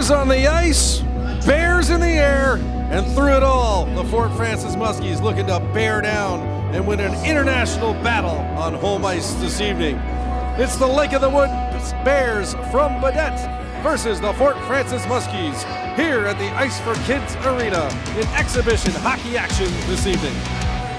Bears on the ice, Bears in the air, and through it all, the Fort Frances Muskies looking to bear down and win an international battle on home ice this evening. It's the Lake of the Woods Bears from Baudette versus the Fort Frances Muskies here at the Ice for Kids Arena in exhibition hockey action this evening.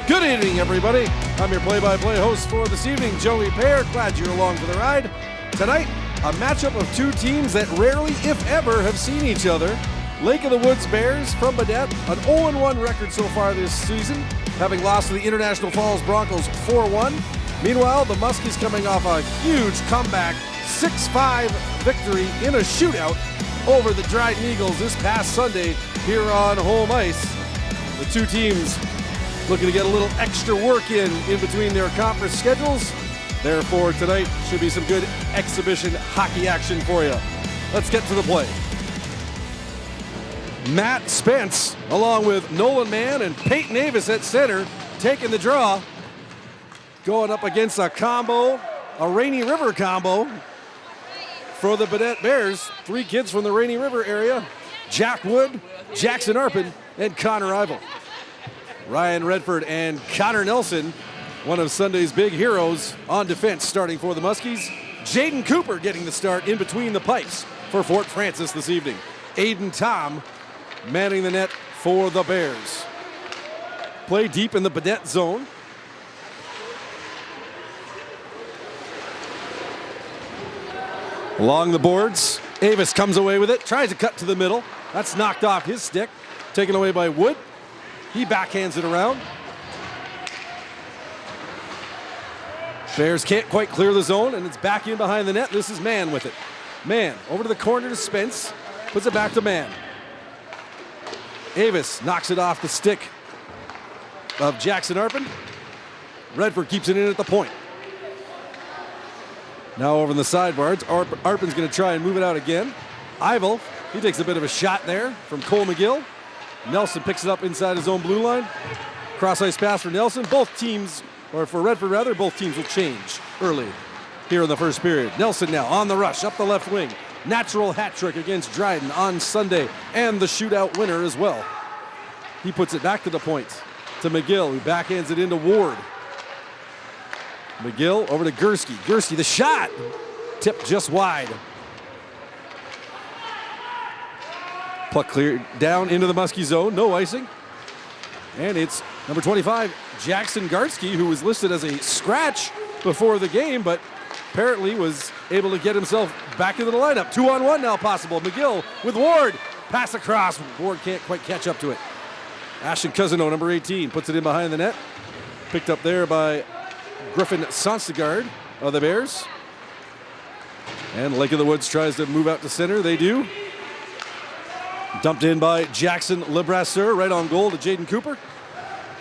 Good evening, everybody. I'm your play-by-play host for this evening, Joey Pear. Glad you're along for the ride. Tonight, a matchup of two teams that rarely, if ever, have seen each other. Lake of the Woods Bears from Baudette, an 0-1 record so far this season, having lost to the International Falls Broncos 4-1. Meanwhile, the Muskies coming off a huge comeback 6-5 victory in a shootout over the Dryden Eagles this past Sunday here on home ice. The two teams looking to get a little extra work in between their conference schedules. Therefore, tonight should be some good exhibition hockey action for you. Let's get to the play. Matt Spence, along with Nolan Mann and Peyton Avis at center, taking the draw. Going up against a combo, a Rainy River combo for the Baudette Bears. Three kids from the Rainy River area: Jack Wood, Jackson Arpin, and Connor Ivel. Ryan Redford and Connor Nelson, one of Sunday's big heroes on defense, starting for the Muskies. Jaden Cooper getting the start in between the pipes for Fort Frances this evening. Aiden Tom manning the net for the Bears. Play deep in the Baudette zone. Along the boards, Avis comes away with it, tries to cut to the middle. That's knocked off his stick, taken away by Wood. He backhands it around. Bears can't quite clear the zone, and it's back in behind the net. This is Mann with it. Mann over to the corner to Spence, puts it back to Mann. Avis knocks it off the stick of Jackson Arpin. Redford keeps it in at the point. Now over in the sideboards, Arpin's going to try and move it out again. Ivel, he takes a bit of a shot there from Cole McGill. Nelson picks it up inside his own blue line. Cross ice pass for Nelson. Both teams, or for Redford rather, both teams will change early here in the first period. Nelson now on the rush up the left wing. Natural hat trick against Dryden on Sunday, and the shootout winner as well. He puts it back to the point to McGill, who backhands it into Ward. McGill over to Gursky. Gursky, the shot, tipped just wide. Puck cleared down into the Muskie zone, no icing. And it's number 25, Jackson Gartsky, who was listed as a scratch before the game, but apparently was able to get himself back into the lineup. 2-on-1 now possible. McGill with Ward. Pass across. Ward can't quite catch up to it. Ashton Cousineau, number 18, puts it in behind the net. Picked up there by Griffin Sonstegard of the Bears. And Lake of the Woods tries to move out to center. They do. Dumped in by Jackson Lebrasseur, right on goal to Jaden Cooper.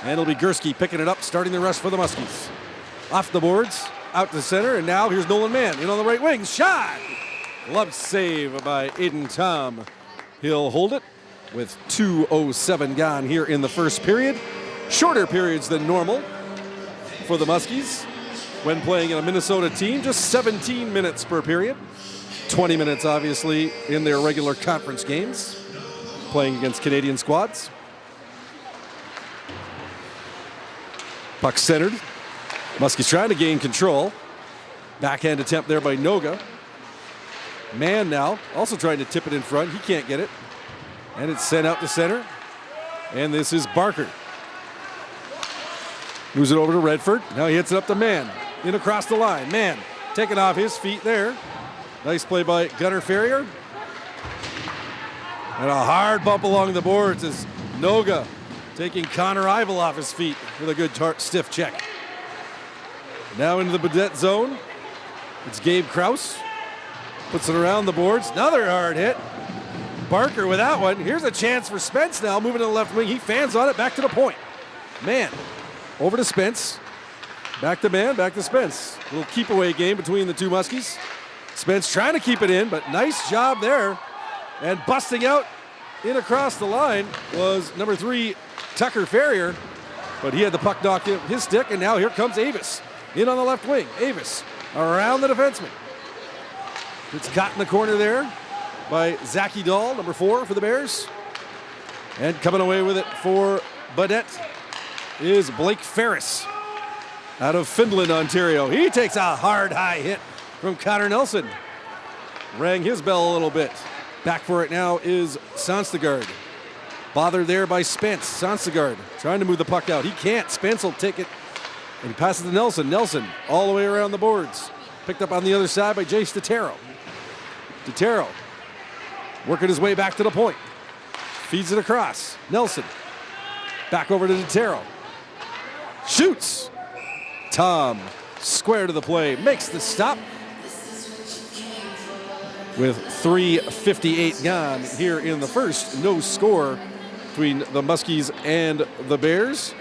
And it'll be Gursky picking it up, starting the rush for the Muskies. Off the boards, out to center, and now here's Nolan Mann in on the right wing. Shot! Glove save by Aiden Tom. He'll hold it with 2:07 gone here in the first period. Shorter periods than normal for the Muskies when playing in a Minnesota team. Just 17 minutes per period. 20 minutes, obviously, in their regular conference games, playing against Canadian squads. Puck centered. Muskies trying to gain control. Backhand attempt there by Noga. Mann now also trying to tip it in front. He can't get it. And it's sent out to center. And this is Barker. Moves it over to Redford. Now he hits it up to Mann. In across the line. Mann taking off his feet there. Nice play by Gunnar Ferrier. And a hard bump along the boards as Noga taking Connor Ivel off his feet with a good stiff check. Now into the Baudette zone. It's Gabe Krause. Puts it around the boards. Another hard hit. Barker with that one. Here's a chance for Spence now, moving to the left wing. He fans on it, back to the point. Mann over to Spence. Back to Mann, back to Spence. A little keep away game between the two Muskies. Spence trying to keep it in, but nice job there. And busting out in across the line was number 3, Tucker Ferrier. But he had the puck knocked in his stick, and now here comes Avis. In on the left wing. Avis around the defenseman. It's caught in the corner there. by Zachy Dahl, number 4 for the Bears. And coming away with it for Baudette is Blake Ferris out of Finland, Ontario. He takes a hard high hit from Connor Nelson. Rang his bell a little bit. Back for it now is Sonstegard. Bothered there by Spence. Sonstegard trying to move the puck out. He can't. Spence will take it and he passes to Nelson. Nelson all the way around the boards. Picked up on the other side by Jace DeTero. DeTero working his way back to the point. Feeds it across. Nelson back over to DeTero. Shoots. Tom square to the play. Makes the stop. With 3:58 gone here in the first. No score between the Muskies and the Bears.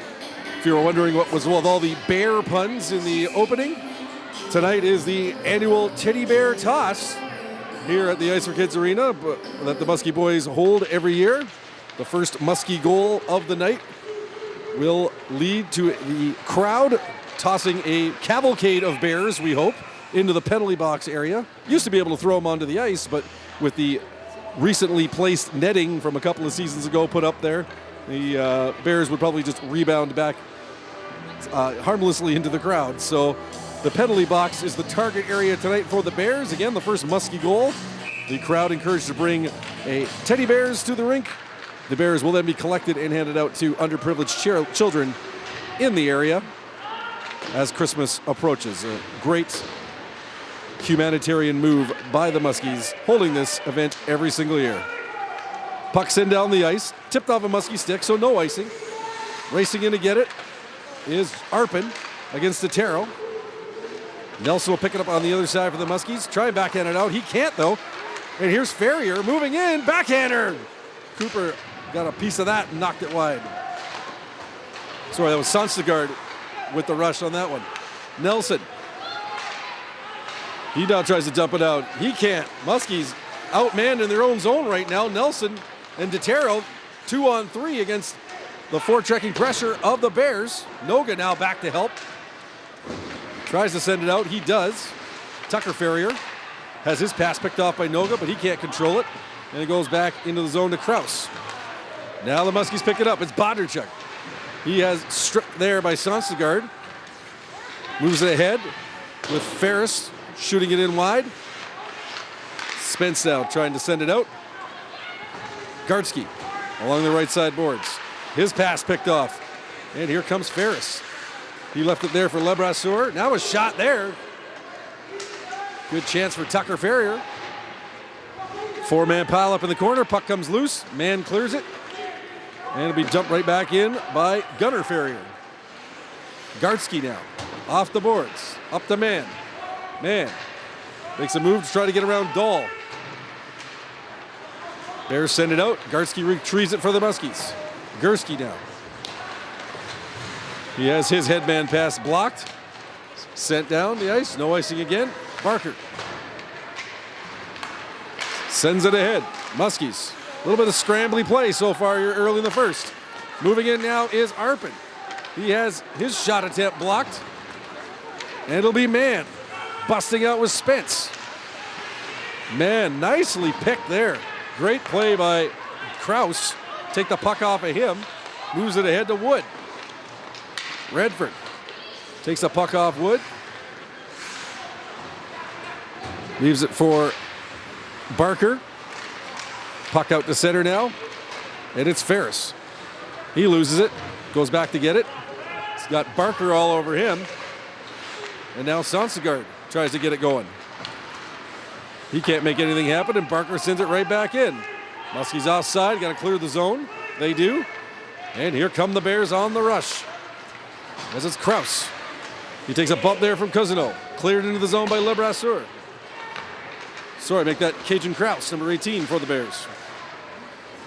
If you were wondering what was with all the bear puns in the opening, tonight is the annual Teddy Bear Toss here at the Ice for Kids Arena that the Muskie boys hold every year. The first Muskie goal of the night will lead to the crowd tossing a cavalcade of bears, we hope, into the penalty box area. Used to be able to throw them onto the ice, but with the recently placed netting from a couple of seasons ago put up there, the Bears would probably just rebound back harmlessly into the crowd. So the penalty box is the target area tonight for the Bears. Again, the first Muskie goal. The crowd encouraged to bring a teddy bears to the rink. The Bears will then be collected and handed out to underprivileged children in the area as Christmas approaches. A great humanitarian move by the Muskies, holding this event every single year. Puck's in down the ice, tipped off a Muskie stick, so no icing. Racing in to get it is Arpin against DeTero. Nelson will pick it up on the other side for the Muskies. Try and backhand it out. He can't, though. And here's Ferrier moving in. Backhander. Cooper got a piece of that and knocked it wide. Sorry, that was Sonstegard with the rush on that one. Nelson. He now tries to dump it out. He can't. Muskies outmanned in their own zone right now. Nelson and DeTero 2-on-3 against the foretracking pressure of the Bears. Noga now back to help. Tries to send it out. He does. Tucker Ferrier has his pass picked off by Noga, but he can't control it. And it goes back into the zone to Kraus. Now the Muskies pick it up. It's Bondarchuk. He has stripped there by Sonstegard. Moves it ahead with Ferris shooting it in wide. Spence now trying to send it out. Gartsky along the right side boards. His pass picked off. And here comes Ferris. He left it there for Lebrasseur. Now a shot there. Good chance for Tucker Ferrier. 4-man pile up in the corner. Puck comes loose. Man clears it. And it'll be dumped right back in by Gunnar Ferrier. Gartsky now off the boards. Up to Man. Man makes a move to try to get around Dahl. Bears send it out. Gartsky retrieves it for the Muskies. Gursky now. He has his headman pass blocked. Sent down the ice. No icing again. Barker sends it ahead. Muskies. A little bit of scrambly play so far here early in the first. Moving in now is Arpin. He has his shot attempt blocked. And it'll be Man. Busting out with Spence. Man, nicely picked there. Great play by Kraus. Take the puck off of him. Moves it ahead to Wood. Redford takes the puck off Wood. Leaves it for Barker. Puck out to center now. And it's Ferris. He loses it. Goes back to get it. It's got Barker all over him. And now Sonstegard tries to get it going. He can't make anything happen, and Barker sends it right back in. Muskies offside, got to clear the zone. They do. And here come the Bears on the rush. As it's Kraus. He takes a bump there from Cousineau. Cleared into the zone by Lebrasseur. Sorry, make that Cajun Kraus, number 18 for the Bears.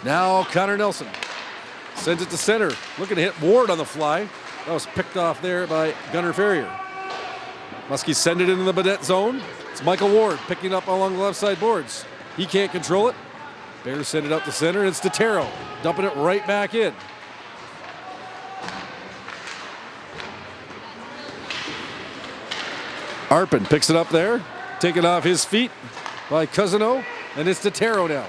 Now Connor Nelson sends it to center. Looking to hit Ward on the fly. That was picked off there by Gunnar Ferrier. Muskies send it into the Baudette zone. It's Michael Ward picking it up along the left side boards. He can't control it. Bears send it up to center, and it's DeTero dumping it right back in. Arpin picks it up there, taken off his feet by Cousineau. And it's Detero now.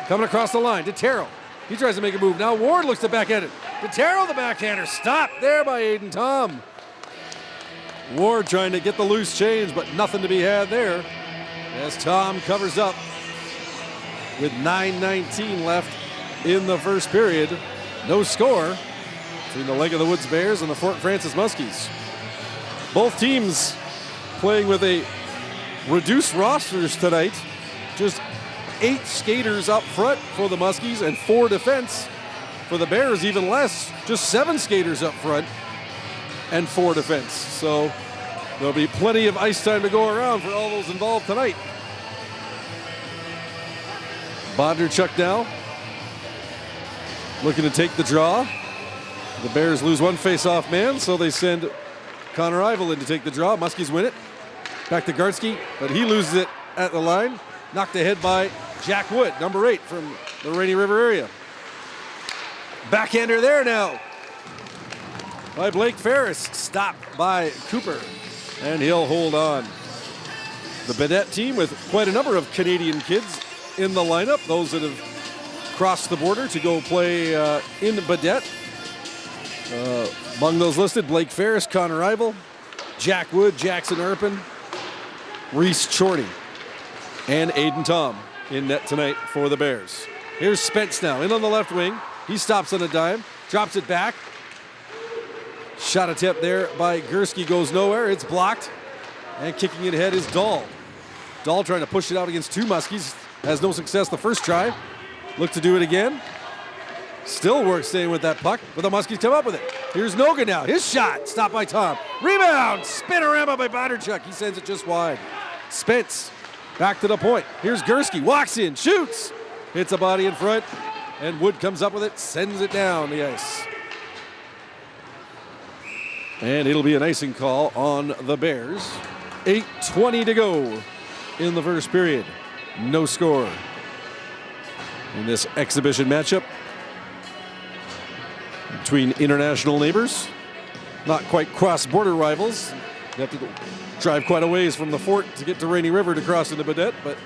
Coming across the line. Detero. He tries to make a move. Now Ward looks to backhand it. Detero, the backhander. Stopped there by Aiden Tom. Ward trying to get the loose change, but nothing to be had there. As Tom covers up with 9:19 left in the first period. No score between the Lake of the Woods Bears and the Fort Frances Muskies. Both teams playing with a reduced rosters tonight. Just 8 skaters up front for the Muskies and 4 defense. For the Bears, even less. Just 7 skaters up front and 4 defense. So there'll be plenty of ice time to go around for all those involved tonight. Bondarchuk now looking to take the draw. The Bears lose one face-off man, so they send Connor Ivel in to take the draw. Muskies win it. Back to Gartsky, but he loses it at the line. Knocked ahead by Jack Wood, number 8 from the Rainy River area. Backhander there now by Blake Ferris. Stopped by Cooper, and he'll hold on. The Baudette team with quite a number of Canadian kids in the lineup. Those that have crossed the border to go play in Baudette. Among those listed, Blake Ferris, Connor Ivel, Jack Wood, Jackson Erpin, Reese Chorty, and Aiden Tom in net tonight for the Bears. Here's Spence now in on the left wing. He stops on a dime, drops it back. Shot attempt there by Gursky goes nowhere. It's blocked. And kicking it ahead is Dahl. Dahl trying to push it out against 2 Muskies. Has no success the first try. Look to do it again. Still works staying with that puck, but the Muskies come up with it. Here's Noga now. His shot. Stopped by Tom. Rebound. Spinorama by Bondarchuk. He sends it just wide. Spence back to the point. Here's Gursky. Walks in. Shoots. Hits a body in front. And Wood comes up with it. Sends it down the ice. And it'll be an icing call on the Bears. 8:20 to go in the first period. No score in this exhibition matchup between international neighbors. Not quite cross-border rivals. You have to drive quite a ways from the fort to get to Rainy River to cross into Baudette, but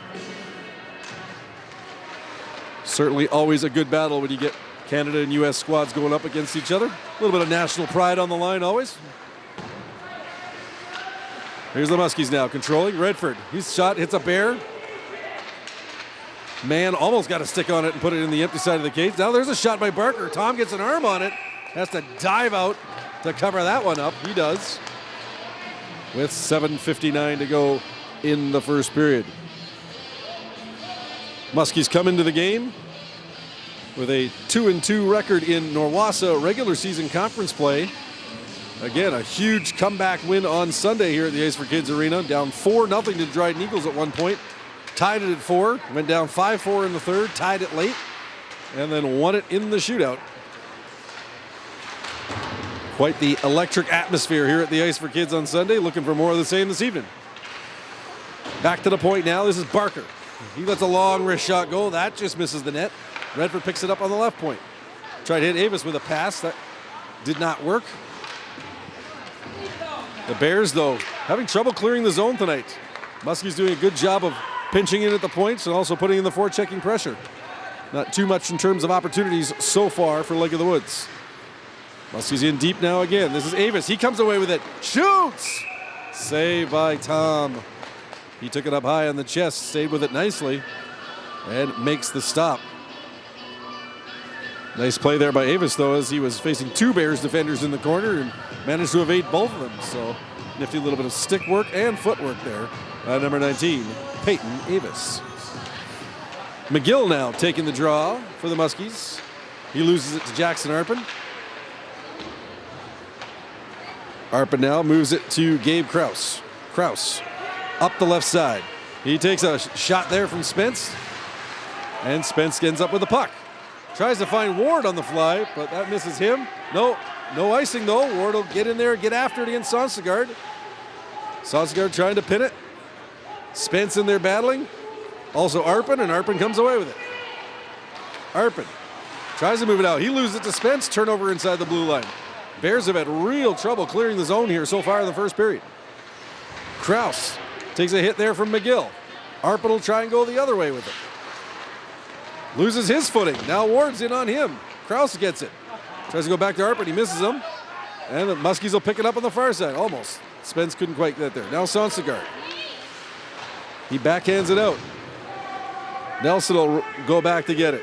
certainly always a good battle when you get Canada and U.S. squads going up against each other. A little bit of national pride on the line always. Here's the Muskies now controlling. Redford, his shot hits a bear. Man almost got a stick on it and put it in the empty side of the cage. Now there's a shot by Barker. Tom gets an arm on it. Has to dive out to cover that one up. He does. With 7:59 to go in the first period. Muskies come into the game with a 2-2 record in Norwassa regular season conference play. Again, a huge comeback win on Sunday here at the Ice for Kids Arena. Down 4-0 to Dryden Eagles at one point. Tied it at 4. Went down 5-4 in the third. Tied it late. And then won it in the shootout. Quite the electric atmosphere here at the Ice for Kids on Sunday. Looking for more of the same this evening. Back to the point now. This is Barker. He lets a long wrist shot go. That just misses the net. Redford picks it up on the left point. Tried to hit Avis with a pass. That did not work. The Bears, though, having trouble clearing the zone tonight. Muskies doing a good job of pinching in at the points and also putting in the forechecking pressure. Not too much in terms of opportunities so far for Lake of the Woods. Muskies in deep now again. This is Avis. He comes away with it. Shoots! Save by Tom. He took it up high on the chest, stayed with it nicely, and makes the stop. Nice play there by Avis, though, as he was facing 2 Bears defenders in the corner and managed to evade both of them. So nifty little bit of stick work and footwork there. Number 19, Peyton Avis. McGill now taking the draw for the Muskies. He loses it to Jackson Arpin. Arpin now moves it to Gabe Kraus. Kraus up the left side. He takes a shot there from Spence. And Spence ends up with the puck. Tries to find Ward on the fly, but that misses him. No icing though. Ward will get in there, get after it against Sonsegard. Sonsegard trying to pin it. Spence in there battling. Also Arpin, and Arpin comes away with it. Arpin tries to move it out. He loses it to Spence. Turnover inside the blue line. Bears have had real trouble clearing the zone here so far in the first period. Kraus takes a hit there from McGill. Arpin will try and go the other way with it. Loses his footing. Now Ward's in on him. Krause gets it. Tries to go back to Arpin. He misses him. And the Muskies will pick it up on the far side. Almost. Spence couldn't quite get there. Now Sonstagard. He backhands it out. Nelson will go back to get it.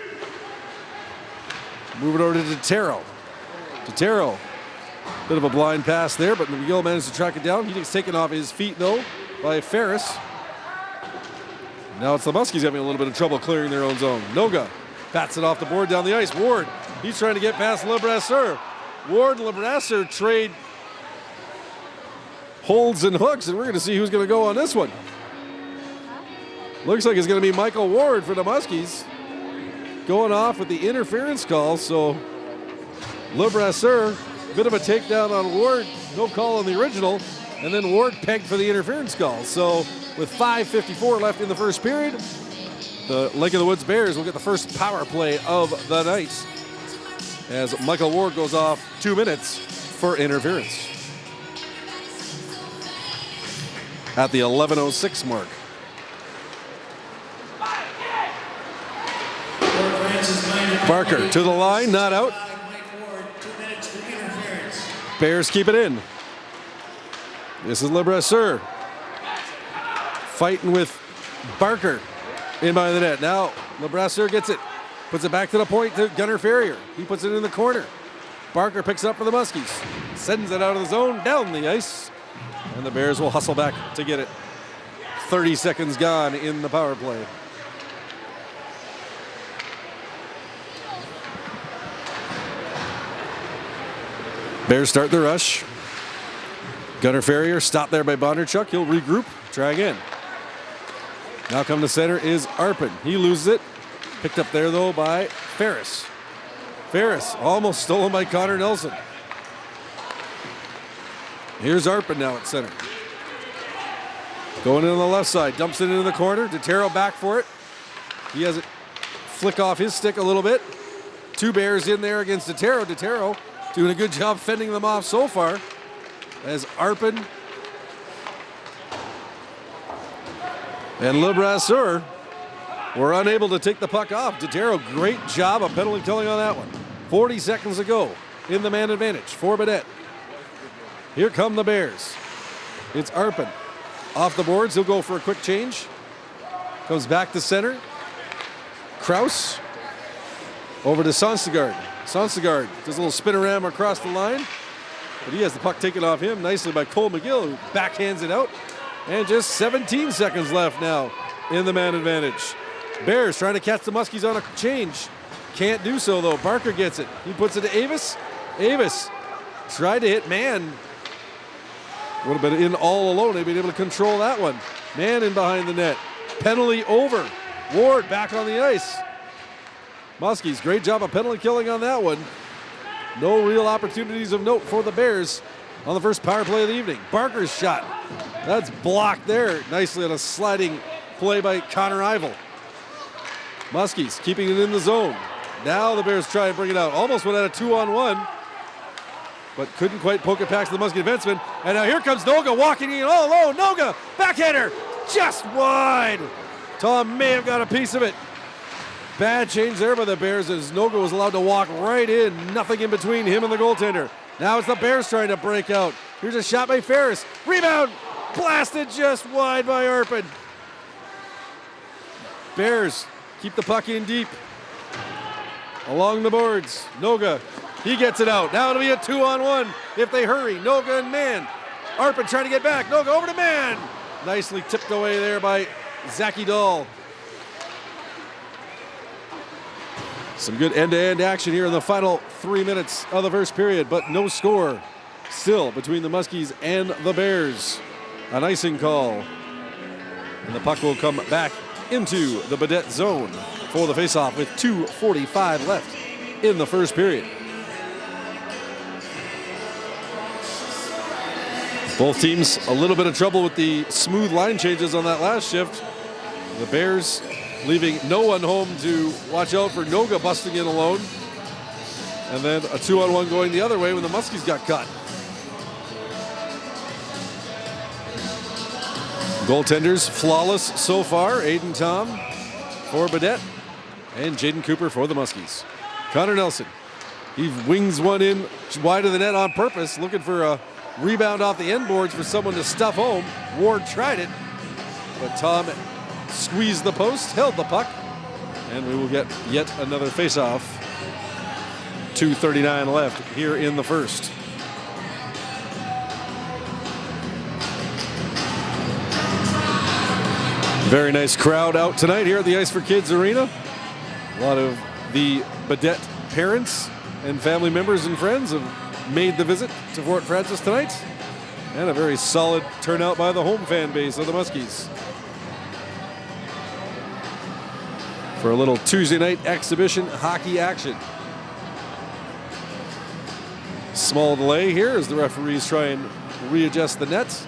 Move it over to Totero. Totero. Bit of a blind pass there, but McGill managed to track it down. He gets taken off his feet, though, by Ferris. Now it's the Muskies having a little bit of trouble clearing their own zone. Noga bats it off the board down the ice. Ward, he's trying to get past LeBrasseur. Ward and LeBrasseur trade holds and hooks, and we're going to see who's going to go on this one. Looks like it's going to be Michael Ward for the Muskies going off with the interference call. So LeBrasseur, bit of a takedown on Ward, no call on the original, and then Ward pegged for the interference call. So with 5:54 left in the first period, the Lake of the Woods Bears will get the first power play of the night as Michael Ward goes off 2 minutes for interference at the 11:06 mark. Barker to the line, not out. Bears keep it in. This is LeBrasseur fighting with Barker in by the net. Now LeBrasseur gets it, puts it back to the point to Gunnar Ferrier. He puts it in the corner. Barker picks it up for the Muskies, sends it out of the zone, down the ice, and the Bears will hustle back to get it. 30 seconds gone in the power play. Bears start the rush. Gunnar Ferrier stopped there by Bondarchuk. He'll regroup, try again. Now come to center is Arpin. He loses it. Picked up there though by Ferris. Ferris almost stolen by Connor Nelson. Here's Arpin now at center. Going in on the left side, dumps it into the corner. Totero back for it. He has it flick off his stick a little bit. Two Bears in there against Totero. Totero doing a good job fending them off so far as Arpin and LeBrasseur were unable to take the puck off. Totero, great job of penalty killing on that one. 40 seconds to go in the man advantage for Baudette. Here come the Bears. It's Arpin. Off the boards, he'll go for a quick change. Comes back to center. Krause over to Sonstagard. Sonstagard does a little spinorama across the line, but he has the puck taken off him nicely by Cole McGill, who backhands it out. And just 17 seconds left now in the man advantage. Bears trying to catch the Muskies on a change. Can't do so though. Barker gets it. He puts it to Avis. Avis tried to hit Mann. Would have been in all alone. They'd been able to control that one. Mann in behind the net. Penalty over. Ward back on the ice. Muskies, great job of penalty killing on that one. No real opportunities of note for the Bears on the first power play of the evening. Barker's shot. That's blocked there nicely on a sliding play by Connor Ivel. Muskies keeping it in the zone. Now the Bears try and bring it out. Almost went at a 2-on-1, but couldn't quite poke it past the Muskie defenseman. And now here comes Noga walking in all alone. Noga, backhander, just wide. Tom may have got a piece of it. Bad change there by the Bears as Noga was allowed to walk right in. Nothing in between him and the goaltender. Now it's the Bears trying to break out. Here's a shot by Ferris. Rebound, blasted just wide by Arpin. Bears keep the puck in deep. Along the boards, Noga, he gets it out. Now it'll be a 2-on-1 if they hurry. Noga and Mann. Arpin trying to get back. Noga over to Mann. Nicely tipped away there by Zachy Dahl. Some good end-to-end action here in the final 3 minutes of the first period, but no score still between the Muskies and the Bears. An icing call. And the puck will come back into the Baudette zone for the faceoff with 2:45 left in the first period. Both teams a little bit of trouble with the smooth line changes on that last shift. The Bears leaving no one home to watch out for Noga busting in alone. And then a 2-on-1 going the other way when the Muskies got cut. Goaltenders flawless so far. Aiden Tom for Baudette. And Jaden Cooper for the Muskies. Connor Nelson. He wings one in wide of the net on purpose, looking for a rebound off the end boards for someone to stuff home. Ward tried it, but Tom squeezed the post, held the puck, and we will get yet another faceoff. 2:39 left here in the first. Very nice crowd out tonight here at the Ice for Kids Arena. A lot of the Baudette parents and family members and friends have made the visit to Fort Frances tonight. And a very solid turnout by the home fan base of the Muskies. For a little Tuesday night exhibition hockey action. Small delay here as the referees try and readjust the net.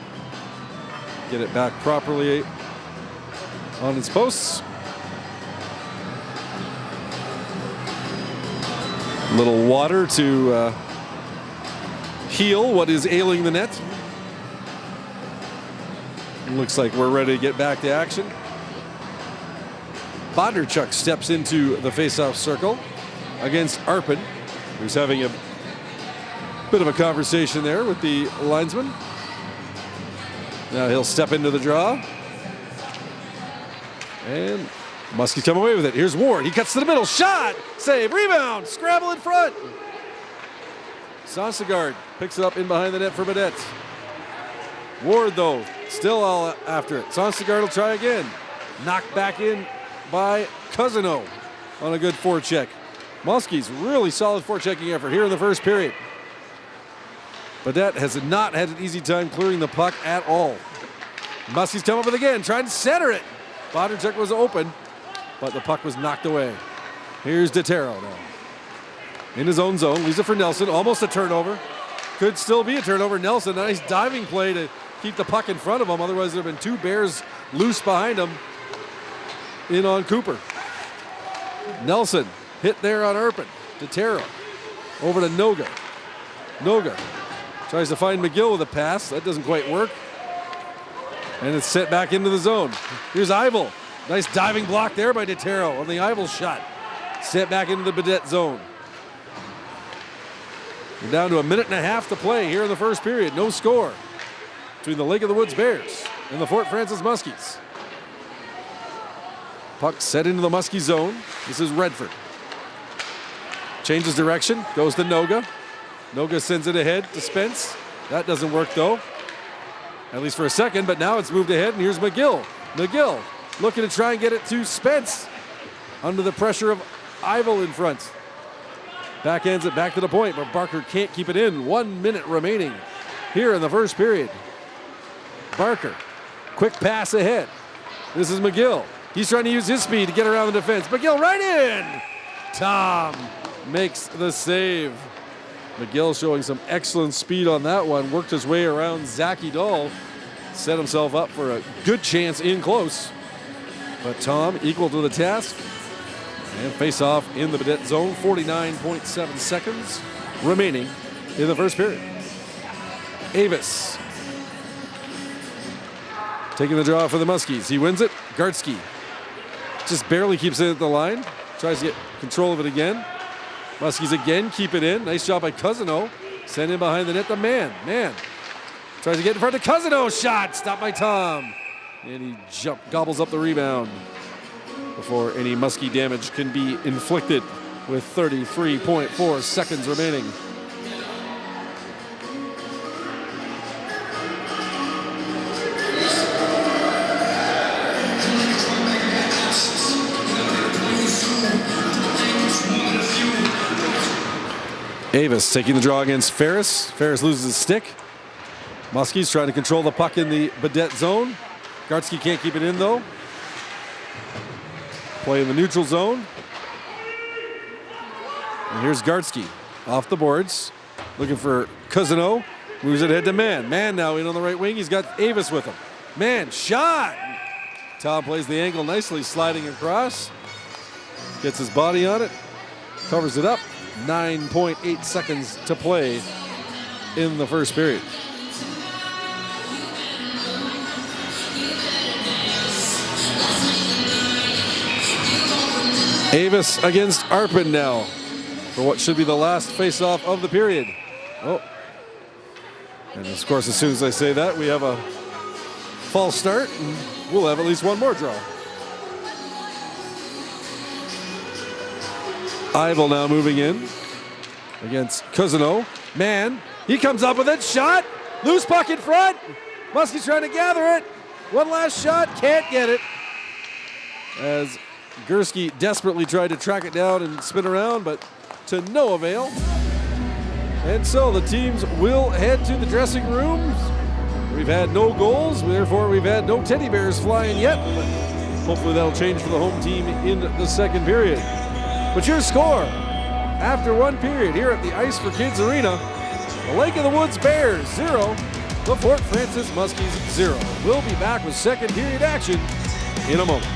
Get it back properly on its posts. A little water to heal what is ailing the net. Looks like we're ready to get back to action. Bondarchuk steps into the faceoff circle against Arpin, who's having a bit of a conversation there with the linesman. Now he'll step into the draw. And Muskies come away with it. Here's Ward. He cuts to the middle. Shot! Save. Rebound. Scramble in front. Sonsigard picks it up in behind the net for Baudette. Ward, though, still all after it. Sonsigard will try again. Knocked back in by Cousino on a good forecheck. Muskies, really solid forechecking effort here in the first period. Baudette has not had an easy time clearing the puck at all. Muskies come up with it again, trying to center it. Bondarchuk was open, but the puck was knocked away. Here's DeTero now. In his own zone, leaves it for Nelson, almost a turnover. Could still be a turnover. Nelson, nice diving play to keep the puck in front of him. Otherwise, there have been two Bears loose behind him. In on Cooper. Nelson hit there on Erpin. DeTero over to Noga. Noga tries to find McGill with a pass. That doesn't quite work. And it's set back into the zone. Here's Eivel. Nice diving block there by DeTero on the Eivel shot. Set back into the Baudette zone. We're down to a minute and a half to play here in the first period. No score between the Lake of the Woods Bears and the Fort Frances Muskies. Puck set into the Muskie zone. This is Redford. Changes direction, goes to Noga. Noga sends it ahead to Spence. That doesn't work though, at least for a second, but now it's moved ahead and here's McGill. McGill looking to try and get it to Spence under the pressure of Eivel in front. Backhands it back to the point, but Barker can't keep it in. 1 minute remaining here in the first period. Barker, quick pass ahead. This is McGill. He's trying to use his speed to get around the defense. McGill right in! Tom makes the save. McGill showing some excellent speed on that one. Worked his way around Zachy Dahl. Set himself up for a good chance in close. But Tom equal to the task. And face off in the Baudette zone. 49.7 seconds remaining in the first period. Avis taking the draw for the Muskies. He wins it. Gartsky just barely keeps it at the line. Tries to get control of it again. Muskies again keep it in. Nice job by Cousino. Send in behind the net to Man. Tries to get in front of Cousino. Shot. Stopped by Tom. And he gobbles up the rebound before any Muskie damage can be inflicted with 33.4 seconds remaining. Avis taking the draw against Ferris. Ferris loses his stick. Muskies trying to control the puck in the Baudette zone. Gartsky can't keep it in though. Play in the neutral zone. And here's Gartsky off the boards. Looking for Cousino. Moves it ahead to Man. Man now in on the right wing. He's got Avis with him. Man, shot! Tom plays the angle nicely, sliding across. Gets his body on it. Covers it up. 9.8 seconds to play in the first period. Avis against Arpin now for what should be the last face-off of the period. Oh. And of course, as soon as I say that, we have a false start, and we'll have at least one more draw. Ivel now moving in against Cousineau. Man, he comes up with it, shot, loose puck in front. Muskie's trying to gather it. One last shot, can't get it. As Gursky desperately tried to track it down and spin around, but to no avail. And so the teams will head to the dressing rooms. We've had no goals, therefore we've had no teddy bears flying yet, but hopefully that'll change for the home team in the second period. But your score after one period here at the Ice for Kids Arena, the Lake of the Woods Bears 0, the Fort Frances Muskies 0. We'll be back with second period action in a moment.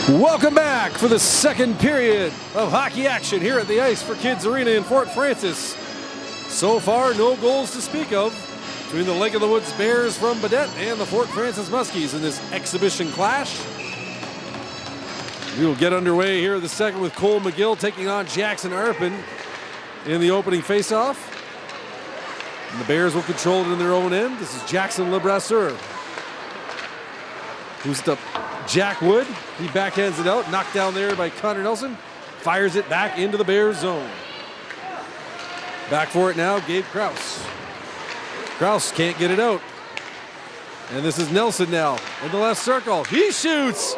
Welcome back for the second period of hockey action here at the Ice for Kids Arena in Fort Frances. So far, no goals to speak of between the Lake of the Woods Bears from Baudette and the Fort Frances Muskies in this exhibition clash. We will get underway here in the second with Cole McGill taking on Jackson Arpin in the opening faceoff. And the Bears will control it in their own end. This is Jackson Lebrasseur. Who's the Jack Wood? He backhands it out, knocked down there by Connor Nelson. Fires it back into the Bears zone. Back for it now, Gabe Kraus. Kraus can't get it out. And this is Nelson now in the left circle. He shoots!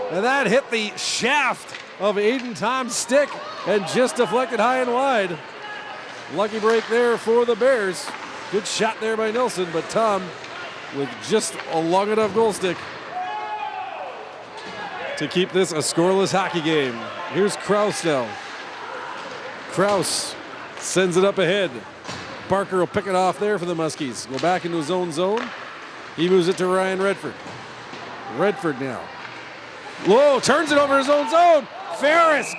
And that hit the shaft of Aiden Tom's stick and just deflected high and wide. Lucky break there for the Bears. Good shot there by Nelson, but Tom with just a long enough goal stick to keep this a scoreless hockey game. Here's Kraus now. Kraus sends it up ahead. Barker will pick it off there for the Muskies. Go back into his own zone. He moves it to Ryan Redford. Redford now. Whoa, turns it over his own zone. Ferris,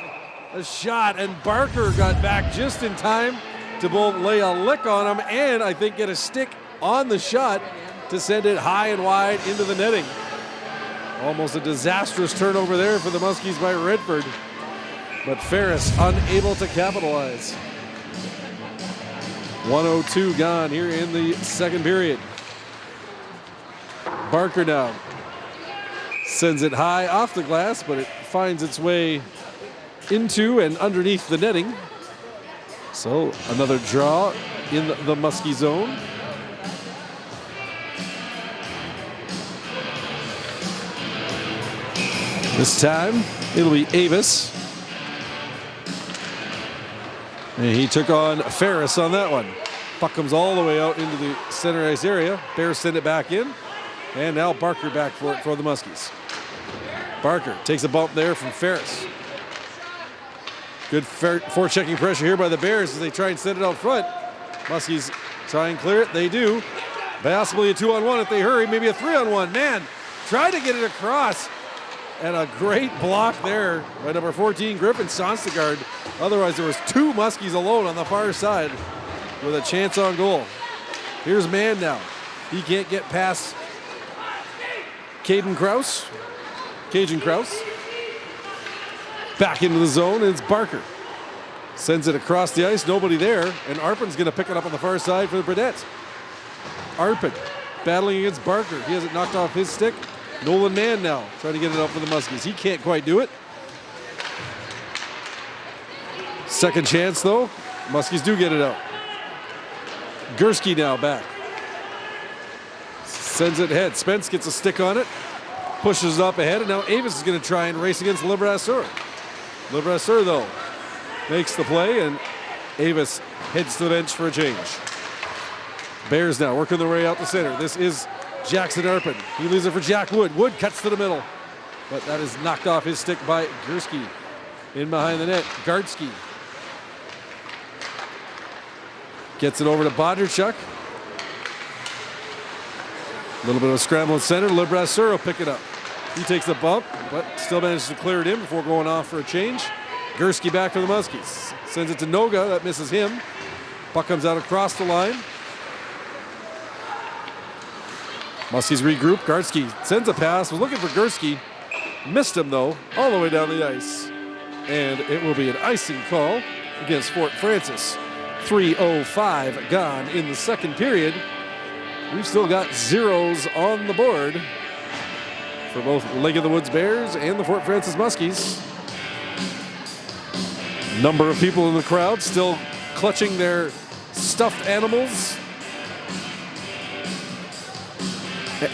a shot, and Barker got back just in time to both lay a lick on him and I think get a stick on the shot to send it high and wide into the netting. Almost a disastrous turnover there for the Muskies by Redford, but Ferris unable to capitalize. 1:02 gone here in the second period. Barker now sends it high off the glass, but it finds its way into and underneath the netting. So another draw in the Muskie zone. This time, it'll be Avis. And he took on Ferris on that one. Puck comes all the way out into the center ice area. Bears send it back in. And now Barker back for it for the Muskies. Barker takes a bump there from Ferris. Good forechecking pressure here by the Bears as they try and set it out front. Muskies try and clear it. They do. Possibly a 2-on-1 if they hurry. Maybe a 3-on-1. Man, try to get it across. And a great block there by number 14, Griffin Sonstegard. Otherwise, there was two Muskies alone on the far side with a chance on goal. Here's Mann now. He can't get past Cajun Kraus. Back into the zone, and it's Barker. Sends it across the ice, nobody there, and Arpin's gonna pick it up on the far side for the Baudette. Arpin battling against Barker. He has it knocked off his stick. Nolan Mann now trying to get it up for the Muskies. He can't quite do it. Second chance though. Muskies do get it out. Gursky now back. Sends it ahead. Spence gets a stick on it. Pushes it up ahead, and now Avis is going to try and race against Lebrasseur. Lebrasseur though makes the play, and Avis heads to the bench for a change. Bears now working their way out the center. This is Jackson Arpin. He leaves it for Jack Wood. Wood cuts to the middle, but that is knocked off his stick by Gursky. In behind the net, Gardsky gets it over to Bondarchuk. A little bit of a scramble in center. Lebrasseur will pick it up. He takes the bump, but still manages to clear it in before going off for a change. Gursky back for the Muskies. Sends it to Noga. That misses him. Puck comes out across the line. Muskies regroup. Gartsky sends a pass. Was looking for Gursky. Missed him, though, all the way down the ice. And it will be an icing call against Fort Frances. 3:05 gone in the second period. We've still got zeros on the board for both Lake of the Woods Bears and the Fort Frances Muskies. Number of people in the crowd still clutching their stuffed animals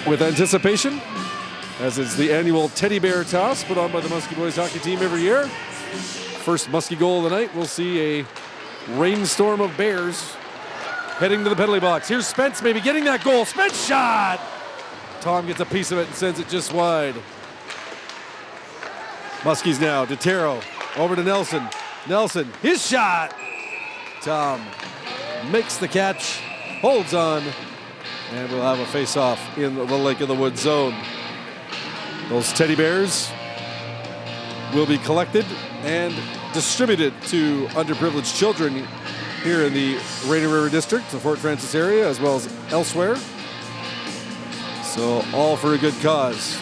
with anticipation, as it's the annual teddy bear toss put on by the Muskie boys hockey team every year. First Muskie goal of the night, we'll see a rainstorm of Bears heading to the penalty box. Here's Spence maybe getting that goal. Spence shot! Tom gets a piece of it and sends it just wide. Muskies now, DeTero over to Nelson. Nelson, his shot! Tom makes the catch, holds on, and we'll have a face-off in the Lake of the Woods zone. Those teddy bears will be collected and distributed to underprivileged children here in the Rainy River District, the Fort Frances area, as well as elsewhere. So all for a good cause.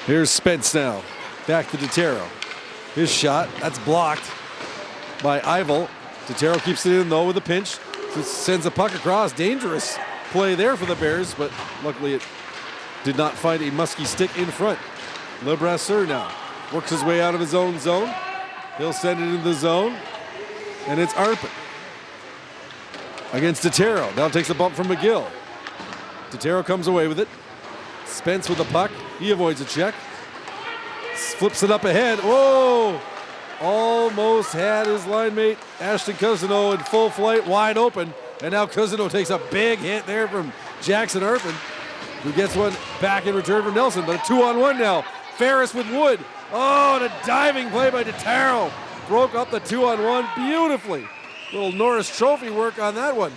Here's Spence now. Back to DeTero. His shot, that's blocked by Eivel. DeTero keeps it in, though, with a pinch. Just sends a puck across. Dangerous play there for the Bears, but luckily it did not find a Muskie stick in front. LeBrasseur now works his way out of his own zone. He'll send it into the zone, and it's Arpin against DeTero. Now takes a bump from McGill. DeTero comes away with it. Spence with the puck. He avoids a check. Flips it up ahead. Whoa! Almost had his line mate Ashton Cousineau in full flight, wide open. And now Cousineau takes a big hit there from Jackson Arpin, who gets one back in return from Nelson. But a 2-on-1 now. Ferris with Wood. Oh, and a diving play by DeTero. Broke up the 2-on-1 beautifully. Little Norris Trophy work on that one.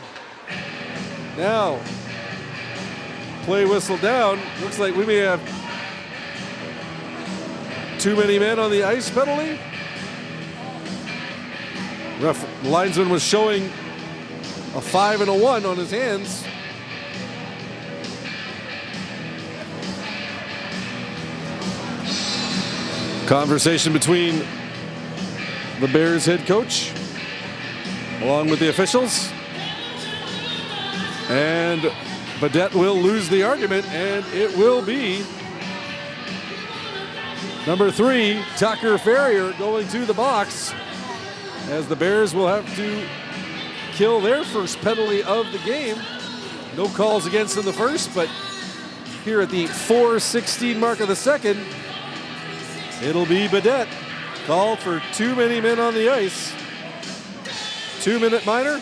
Now, play whistle down. Looks like we may have too many men on the ice penalty. Linesman was showing a 5 and a 1 on his hands. Conversation between the Bears head coach along with the officials. And Baudette will lose the argument, and it will be number 3, Tucker Ferrier, going to the box, as the Bears will have to kill their first penalty of the game. No calls against in the first, but here at the 4:16 mark of the second, it'll be Baudette called for too many men on the ice. 2-minute minor,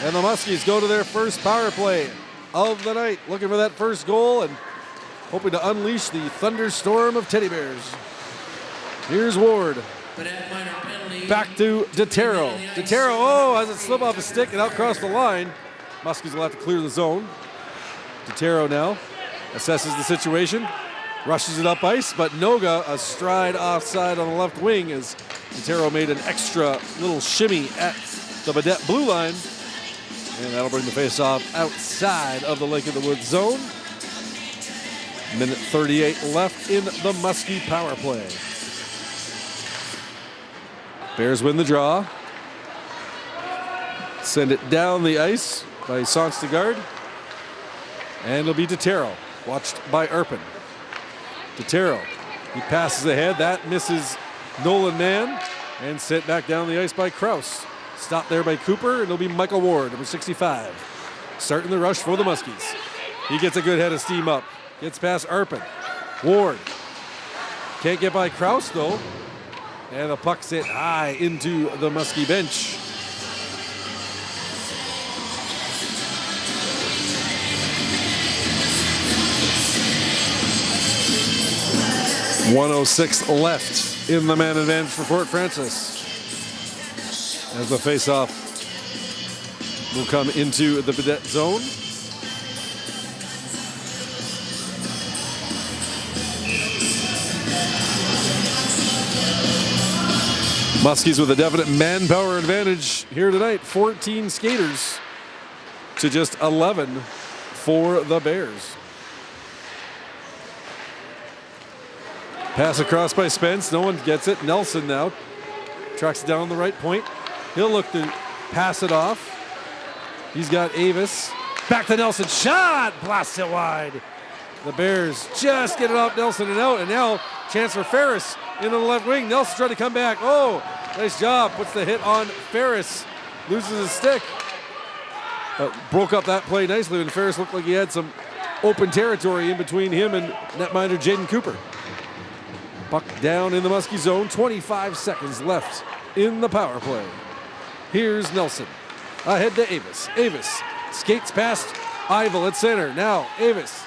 and the Muskies go to their first power play of the night, looking for that first goal and hoping to unleash the thunderstorm of teddy bears. Here's Ward. Back to DeTero. DeTero, oh, has it slip off his stick and out across the line. Muskies will have to clear the zone. DeTero now assesses the situation, rushes it up ice, but Noga astride offside on the left wing as DeTero made an extra little shimmy at the Baudette blue line. And that'll bring the face-off outside of the Lake of the Woods zone. Minute 38 left in the Muskie power play. Bears win the draw. Send it down the ice by Sonstegard. And it'll be DeTero, watched by Arpin. DeTero, he passes ahead. That misses Nolan Mann and sent back down the ice by Kraus. Stopped there by Cooper, and it'll be Michael Ward, number 65. Starting the rush for the Muskies. He gets a good head of steam up. Gets past Arpin. Ward. Can't get by Kraus, though. And the puck's hit high into the Muskie bench. .106 left in the man advantage for Fort Frances, as the face-off will come into the Baudette zone. Muskies with a definite manpower advantage here tonight. 14 skaters to just 11 for the Bears. Pass across by Spence. No one gets it. Nelson now tracks it down the right point. He'll look to pass it off. He's got Avis. Back to Nelson. Shot! Blasts it wide. The Bears just get it off Nelson and out. And now chance for Ferris into the left wing. Nelson trying to come back. Oh, nice job. Puts the hit on Ferris. Loses his stick. But broke up that play nicely when Ferris looked like he had some open territory in between him and netminder Jaden Cooper. Puck down in the Muskie zone. 25 seconds left in the power play. Here's Nelson. Ahead to Avis. Avis skates past Eivel at center. Now Avis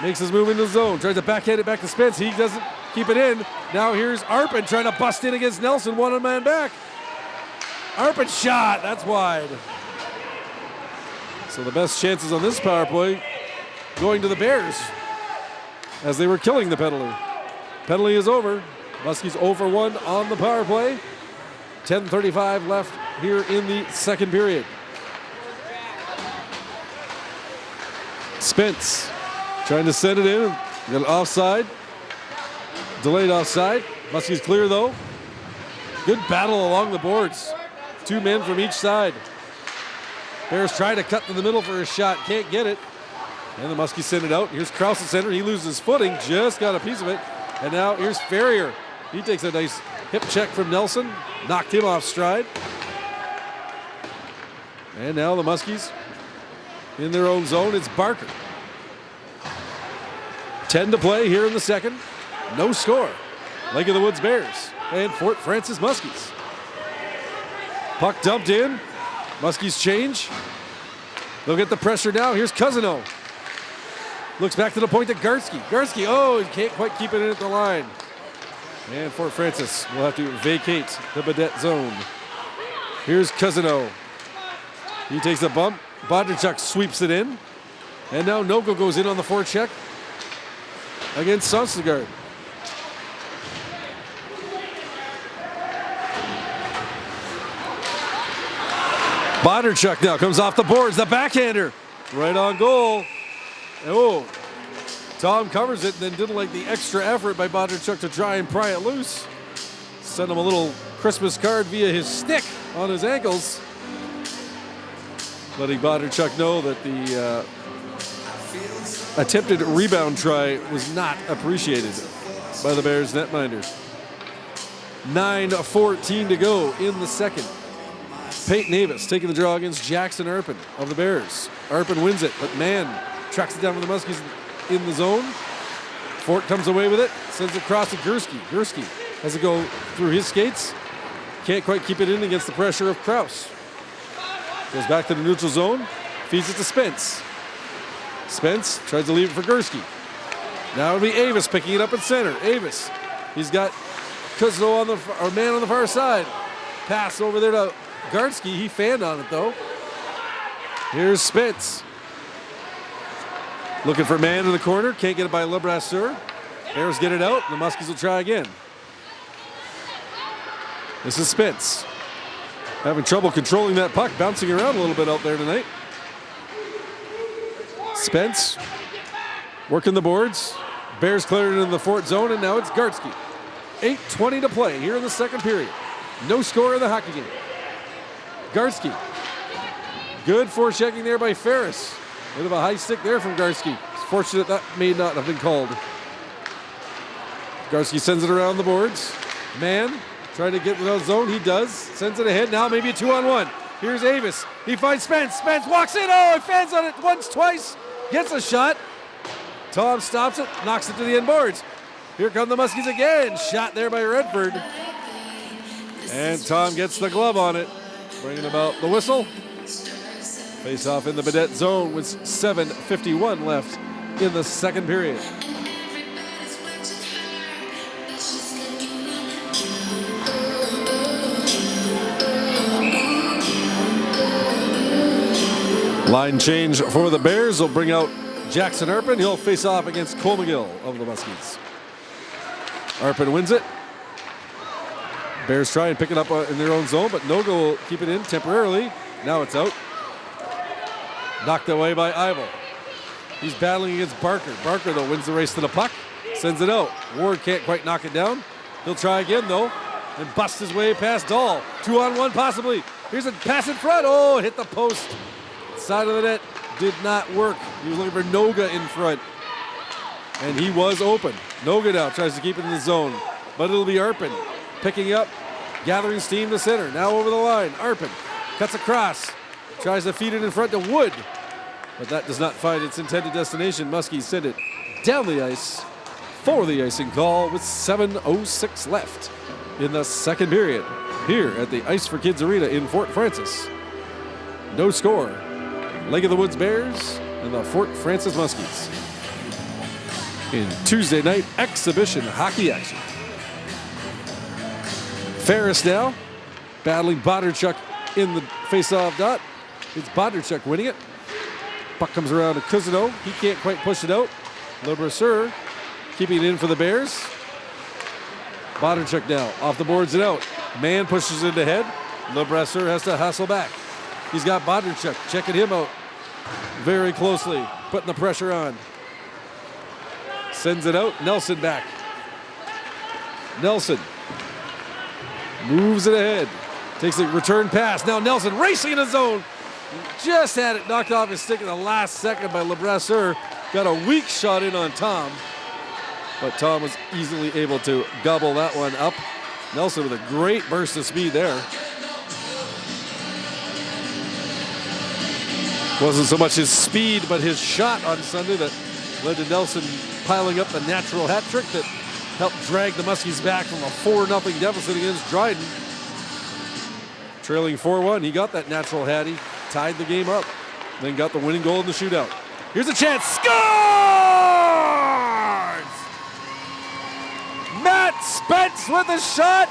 makes his move into the zone. Tries to backhand it back to Spence. He doesn't keep it in. Now here's Arpin trying to bust in against Nelson. One man back. Arpin shot. That's wide. So the best chances on this power play going to the Bears as they were killing the penalty. Penalty is over. Muskies 0 for 1 on the power play. 10:35 left here in the second period. Spence trying to send it in. Got an offside. Delayed offside. Muskies clear though. Good battle along the boards. 2 men from each side. Bears try to cut to the middle for a shot. Can't get it. And the Muskies send it out. Here's Krause at center. He loses footing. Just got a piece of it. And now here's Ferrier. He takes a nice hip check from Nelson. Knocked him off stride. And now the Muskies in their own zone. It's Barker. 10 to play here in the second. No score. Lake of the Woods Bears and Fort Frances Muskies. Puck dumped in. Muskies change. They'll get the pressure now. Here's Cousino. Looks back to the point to Gartsky. Gartsky, oh, he can't quite keep it in at the line. And Fort Frances will have to vacate the Baudette zone. Here's Cousino. He takes a bump. Bondarchuk sweeps it in. And now Nogo goes in on the forecheck against Sonsegard. Bondarchuk now comes off the boards. The backhander right on goal. Oh, Tom covers it and then didn't like the extra effort by Bondarchuk to try and pry it loose. Sent him a little Christmas card via his stick on his ankles. Letting Bondarchuk know that the attempted rebound try was not appreciated by the Bears netminder. 9:14 to go in the second. Peyton Avis taking the draw against Jackson Arpin of the Bears. Arpin wins it, but Mann tracks it down for the Muskies in the zone. Fort comes away with it, sends it across to Gursky. Gursky has to go through his skates. Can't quite keep it in against the pressure of Krause. Goes back to the neutral zone, feeds it to Spence. Spence tries to leave it for Gursky. Now it'll be Avis picking it up at center. Avis, he's got Kuzno on the man on the far side. Pass over there to Gartsky. He fanned on it though. Here's Spence. Looking for man in the corner. Can't get it by LeBrasseur. Bears get it out. The Muskies will try again. This is Spence. Having trouble controlling that puck. Bouncing around a little bit out there tonight. Spence working the boards. Bears cleared it in the Fort zone, and now it's Gartsky. 8:20 to play here in the second period. No score in the hockey game. Gartsky. Good forechecking there by Ferris. Bit of a high stick there from Gartsky. It's fortunate that may not have been called. Gartsky sends it around the boards. Mann trying to get in the zone. He does. Sends it ahead. Now maybe a 2-on-1. Here's Avis. He finds Spence. Spence walks in. Oh, he fans on it once, twice. Gets a shot. Tom stops it. Knocks it to the end boards. Here come the Muskies again. Shot there by Redford. And Tom gets the glove on it. Bringing about the whistle. Face off in the Baudette zone with 7:51 left in the second period. Line change for the Bears will bring out Jackson Arpin. He'll face off against Cole McGill of the Muskies. Arpin wins it. Bears try and pick it up in their own zone, but Nogo will keep it in temporarily. Now it's out. Knocked away by Ivel. He's battling against Barker. Barker, though, wins the race to the puck. Sends it out. Ward can't quite knock it down. He'll try again, though, and bust his way past Dahl. 2-on-1 possibly. Here's a pass in front. Oh, hit the post. Side of the net did not work. He was looking for Noga in front, and he was open. Noga now tries to keep it in the zone, but it'll be Arpin picking up, gathering steam to center. Now over the line. Arpin cuts across, tries to feed it in front to Wood, but that does not find its intended destination. Muskies send it down the ice for the icing call with 7:06 left in the second period here at the Ice for Kids Arena in Fort Frances. No score. Lake of the Woods Bears and the Fort Frances Muskies in Tuesday night exhibition hockey action. Ferris now battling Bondarchuk in the face-off dot. It's Bondarchuk winning it. Puck comes around to Cousineau. He can't quite push it out. LeBrasseur keeping it in for the Bears. Bondarchuk now off the boards and out. Man pushes it ahead. LeBrasseur has to hustle back. He's got Bondarchuk checking him out very closely, putting the pressure on. Sends it out. Nelson back. Nelson moves it ahead. Takes a return pass. Now Nelson racing in his zone. Just had it knocked off his stick in the last second by LeBrasseur. Got a weak shot in on Tom, but Tom was easily able to gobble that one up. Nelson with a great burst of speed there. Wasn't so much his speed, but his shot on Sunday that led to Nelson piling up the natural hat trick that helped drag the Muskies back from a 4-0 deficit against Dryden. Trailing 4-1, he got that natural hattie, tied the game up, then got the winning goal in the shootout. Here's a chance, scores! Matt Spence with a shot.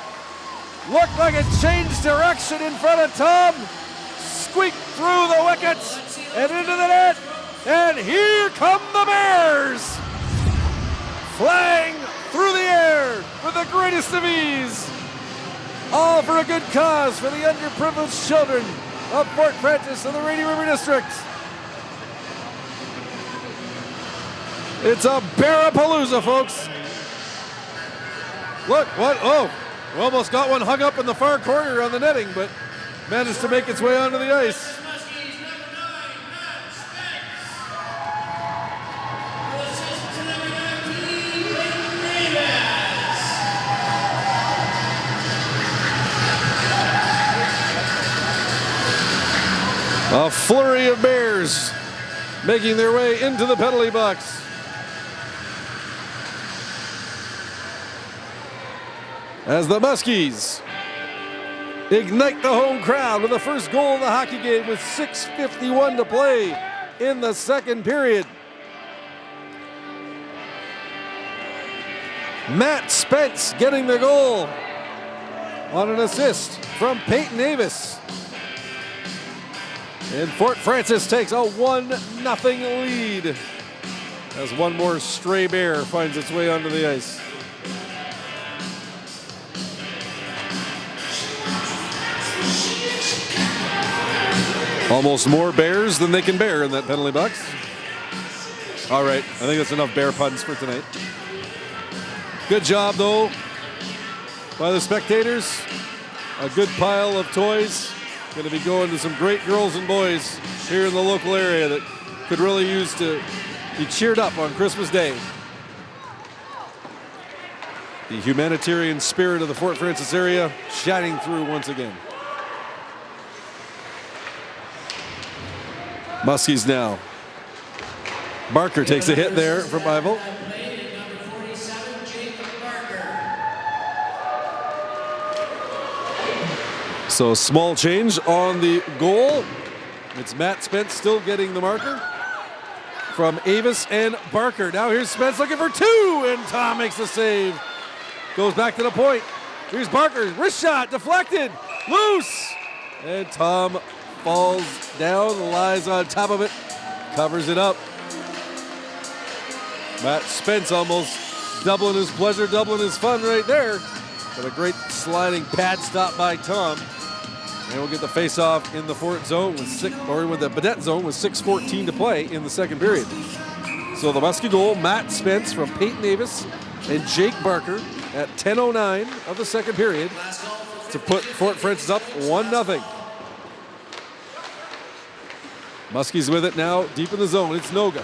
Looked like it changed direction in front of Tom. Squeaked through the wickets and into the net. And here come the Bears. Flying through the air with the greatest of ease. All for a good cause for the underprivileged children of Fort Frances and the Rainy River District. It's a Bearapalooza, folks. Look, what? Oh, we almost got one hung up in the far corner on the netting, but managed to make its way onto the ice. A flurry of Bears making their way into the penalty box. As the Muskies ignite the home crowd with the first goal of the hockey game with 6:51 to play in the second period. Matt Spence getting the goal on an assist from Peyton Avis. And Fort Frances takes a 1-0 lead as one more stray Bear finds its way onto the ice. Almost more Bears than they can bear in that penalty box. All right, I think that's enough Bear puns for tonight. Good job, though, by the spectators. A good pile of toys. Going to be going to some great girls and boys here in the local area that could really use to be cheered up on Christmas Day. The humanitarian spirit of the Fort Frances area shining through once again. Muskies now. Barker takes a hit there from Ivel. So small change on the goal. It's Matt Spence still getting the marker from Avis and Barker. Now here's Spence looking for two, and Tom makes the save. Goes back to the point. Here's Barker's wrist shot, deflected, loose. And Tom falls down, lies on top of it, covers it up. Matt Spence almost doubling his pleasure, doubling his fun right there. But a great sliding pad stop by Tom. And we'll get the face-off in the Fort zone with the Baudette zone with 6:14 to play in the second period. So the Muskie goal, Matt Spence from Peyton Davis and Jake Barker at 10:09 of the second period to put Fort Frances up 1-0. Muskies with it now, deep in the zone. It's Noga.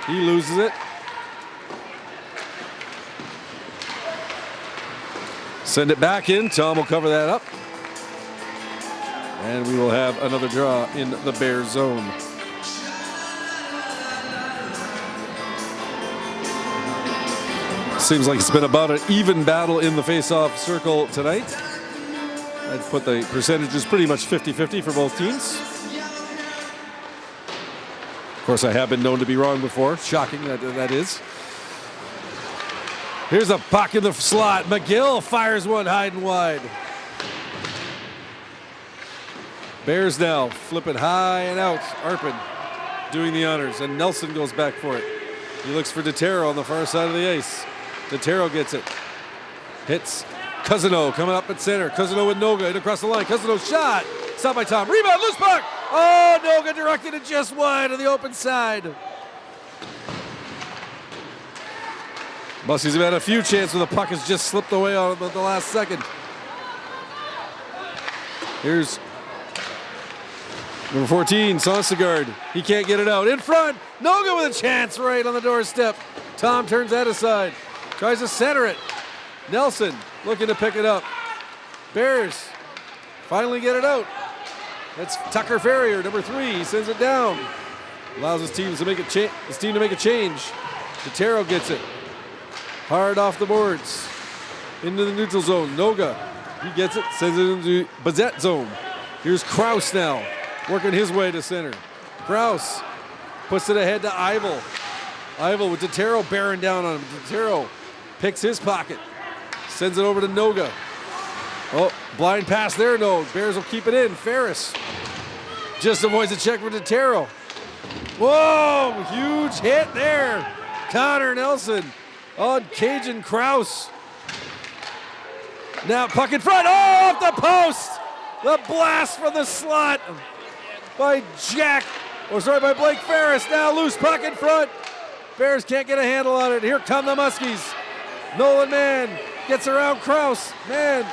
He loses it. Send it back in. Tom will cover that up. And we will have another draw in the Bears zone. Seems like it's been about an even battle in the face-off circle tonight. I'd put the percentages pretty much 50-50 for both teams. Of course, I have been known to be wrong before. Shocking that is. Here's a puck in the slot. McGill fires one high and wide. Bears now flip it high and out. Arpin doing the honors, and Nelson goes back for it. He looks for DeTero on the far side of the ice. DeTero gets it. Hits Cousino coming up at center. Cousino with Noga in across the line. Cousino shot. Stopped by Tom. Rebound, loose puck. Oh, Noga directed it just wide of the open side. Muskies have had a few chances where the puck has just slipped away on the last second. Here's number 14, Sonstegard. He can't get it out. In front, Noga with a chance right on the doorstep. Tom turns that aside. Tries to center it. Nelson looking to pick it up. Bears finally get it out. That's Tucker Ferrier, number 3. He sends it down. Allows his team to make a change. DeTero gets it. Hard off the boards. Into the neutral zone. Noga. He gets it. Sends it into Baudette zone. Here's Kraus now. Working his way to center. Kraus puts it ahead to Eivel. Eivel with DeTero bearing down on him. DeTero picks his pocket. Sends it over to Noga. Oh, blind pass there, no. Bears will keep it in. Ferris just avoids a check for DeTero. Whoa, huge hit there. Connor Nelson on Cajun Kraus. Now puck in front. Oh, off the post. The blast from the slot by Blake Ferris. Now loose puck in front. Bears can't get a handle on it. Here come the Muskies. Nolan Mann gets around Kraus. Mann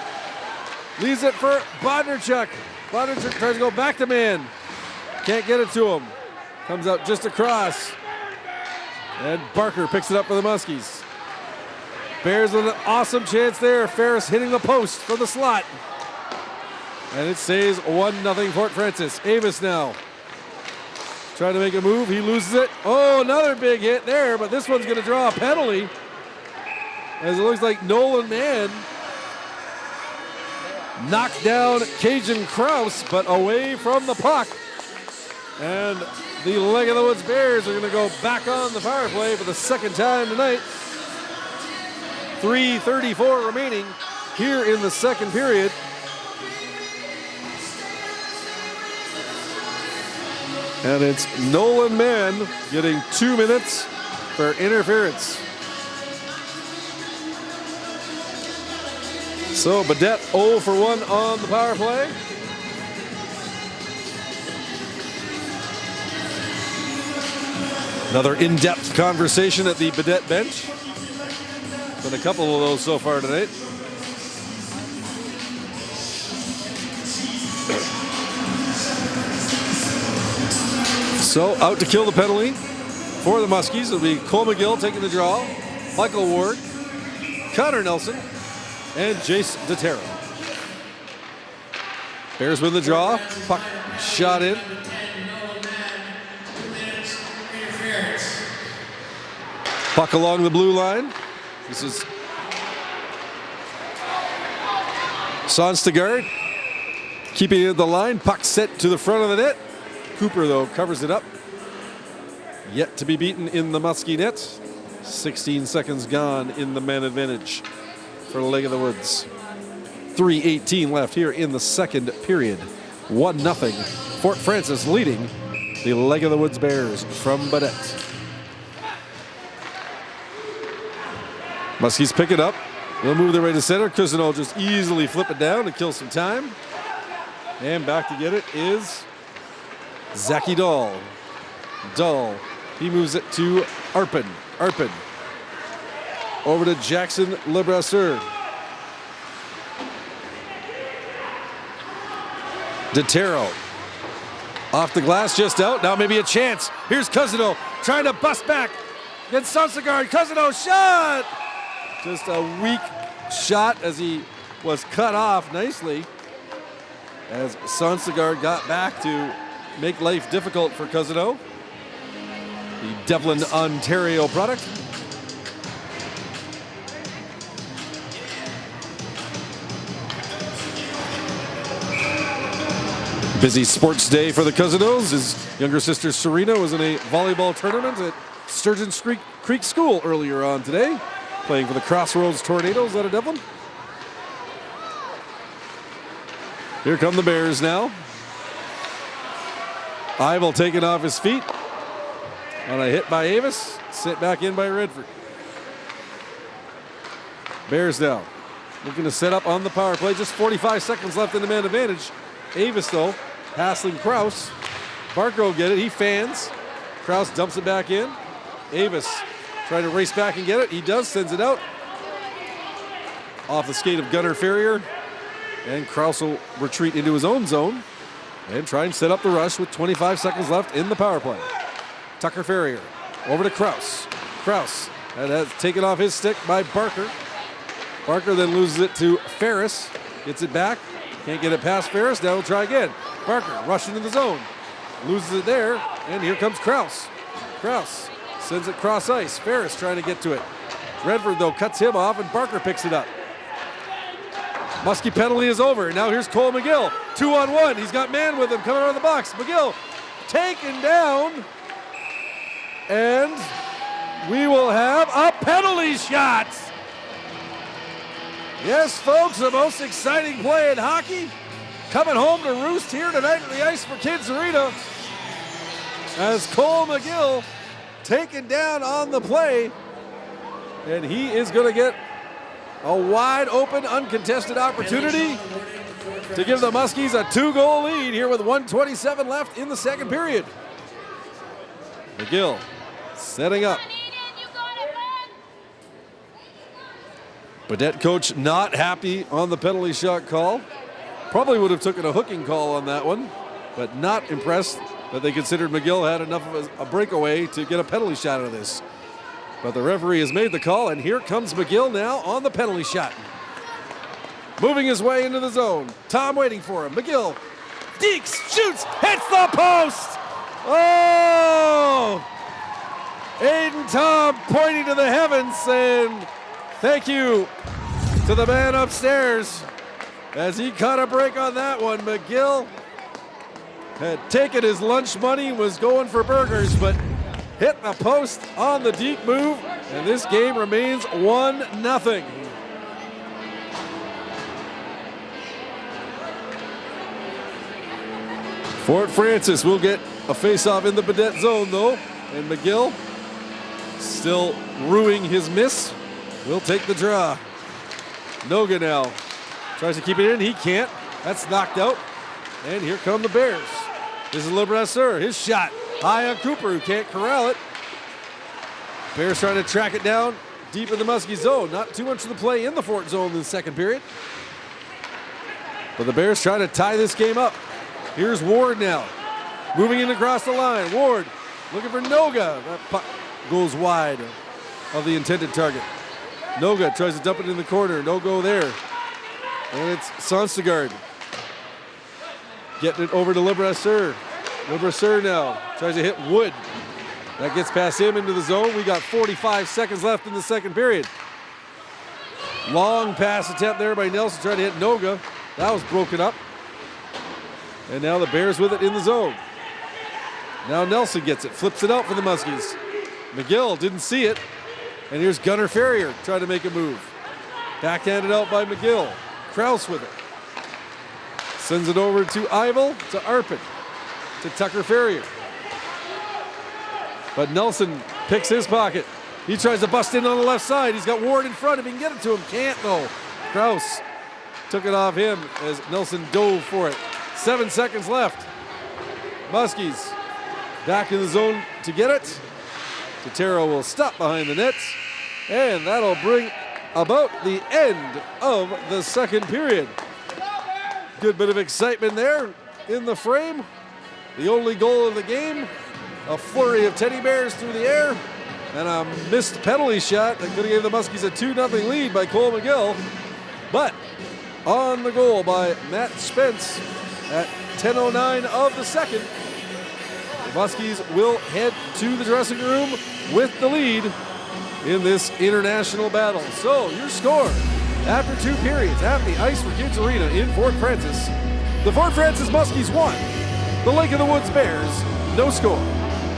leaves it for Bodnerchuk. Bodnerchuk tries to go back to Mann. Can't get it to him. Comes out just across. And Barker picks it up for the Muskies. Bears with an awesome chance there. Ferris hitting the post from the slot. And it stays 1-0 Fort Frances. Avis now trying to make a move. He loses it. Oh, another big hit there, but this one's going to draw a penalty. As it looks like Nolan Mann knocked down Cajun Kraus, but away from the puck. And the Leg of the Woods Bears are going to go back on the power play for the second time tonight. 3:34 remaining here in the second period. And it's Nolan Mann getting 2 minutes for interference. So Baudette 0 for 1 on the power play. Another in-depth conversation at the Baudette bench. Been a couple of those so far tonight. So out to kill the penalty for the Muskies. It'll be Cole McGill taking the draw, Michael Ward, Connor Nelson, and Jace DeTero. Bears win the draw. Puck shot in. Puck along the blue line. This is Sonstegard keeping it at the line. Puck set to the front of the net. Cooper, though, covers it up. Yet to be beaten in the Muskie net. 16 seconds gone in the man advantage for Leg of the Woods. 3:18 left here in the second period. 1-0. Fort Frances leading the Leg of the Woods Bears from Baudette. Muskies pick it up. They'll move their way to center. Cousino just easily flip it down to kill some time. And back to get it is Zachy Dahl. Dahl, he moves it to Arpin. Arpin. Over to Jackson Lebrasseur. DeTero. Off the glass, just out. Now maybe a chance. Here's Cousineau trying to bust back against Sonsegard. Cousineau shot! Just a weak shot as he was cut off nicely. As Sonsegard got back to make life difficult for Cousineau. The Devlin, Ontario product. Busy sports day for the Cousineaus. His younger sister Serena was in a volleyball tournament at Sturgeon's Creek School earlier on today, playing for the Crossroads Tornadoes out of Devlin. Here come the Bears now. Ivel taken off his feet on a hit by Avis, sent back in by Redford. Bears now looking to set up on the power play. Just 45 seconds left in the man advantage. Avis though, hassling Kraus. Barker will get it, he fans. Kraus dumps it back in. Avis trying to race back and get it. He does, sends it out. Off the skate of Gunnar Ferrier. And Kraus will retreat into his own zone and try and set up the rush with 25 seconds left in the power play. Tucker Ferrier over to Kraus. Kraus, that has taken off his stick by Barker. Barker then loses it to Ferris. Gets it back. Can't get it past Ferris. Now we'll try again. Barker rushing into the zone. Loses it there. And here comes Kraus. Kraus sends it cross ice. Ferris trying to get to it. Redford, though, cuts him off, and Barker picks it up. Muskie penalty is over. Now here's Cole McGill. 2-on-1. He's got man with him coming out of the box. McGill taken down. And we will have a penalty shot. Yes, folks, the most exciting play in hockey. Coming home to roost here tonight at the Ice for Kids Arena. As Cole McGill taken down on the play. And he is going to get a wide open, uncontested opportunity to give the Muskies a 2-goal lead here with 1:27 left in the second period. McGill setting up. Baudette coach not happy on the penalty shot call. Probably would have taken a hooking call on that one, but not impressed that they considered McGill had enough of a breakaway to get a penalty shot out of this. But the referee has made the call, and here comes McGill now on the penalty shot. Moving his way into the zone. Tom waiting for him. McGill deeks, shoots, hits the post! Oh! Aiden Tom pointing to the heavens saying thank you to the man upstairs as he caught a break on that one. McGill had taken his lunch money, was going for burgers, but hit the post on the deke move, and this game remains 1-0. Fort Frances will get a face-off in the Baudette zone, though, and McGill, still rueing his miss, will take the draw. Noga now tries to keep it in. He can't. That's knocked out. And here come the Bears. This is Lebrasseur. His shot high on Cooper, who can't corral it. Bears trying to track it down deep in the Muskie zone. Not too much of the play in the Fort zone in the second period. But the Bears trying to tie this game up. Here's Ward now. Moving in across the line. Ward looking for Noga. That puck goes wide of the intended target. Noga tries to dump it in the corner. No go there. And it's Sonsegard getting it over to Lebrasseur. Lebrasseur now tries to hit Wood. That gets past him into the zone. We got 45 seconds left in the second period. Long pass attempt there by Nelson trying to hit Noga. That was broken up. And now the Bears with it in the zone. Now Nelson gets it, flips it out for the Muskies. McGill didn't see it. And here's Gunnar Ferrier trying to make a move. Backhanded out by McGill. Kraus with it. Sends it over to Ivel, to Arpin, to Tucker Ferrier. But Nelson picks his pocket. He tries to bust in on the left side. He's got Ward in front if he can get it to him. Can't though. Kraus took it off him as Nelson dove for it. 7 seconds left. Muskies back in the zone to get it. Totero will stop behind the net, and that'll bring about the end of the second period. Good bit of excitement there in the frame. The only goal of the game, a flurry of teddy bears through the air, and a missed penalty shot that could have gave the Muskies a 2-0 lead by Cole McGill. But on the goal by Matt Spence at 10:09 of the second, the Muskies will head to the dressing room with the lead in this international battle. So your score after 2 periods at the Ice for Kids Arena in Fort Frances. The Fort Frances Muskies won. The Lake of the Woods Bears, no score.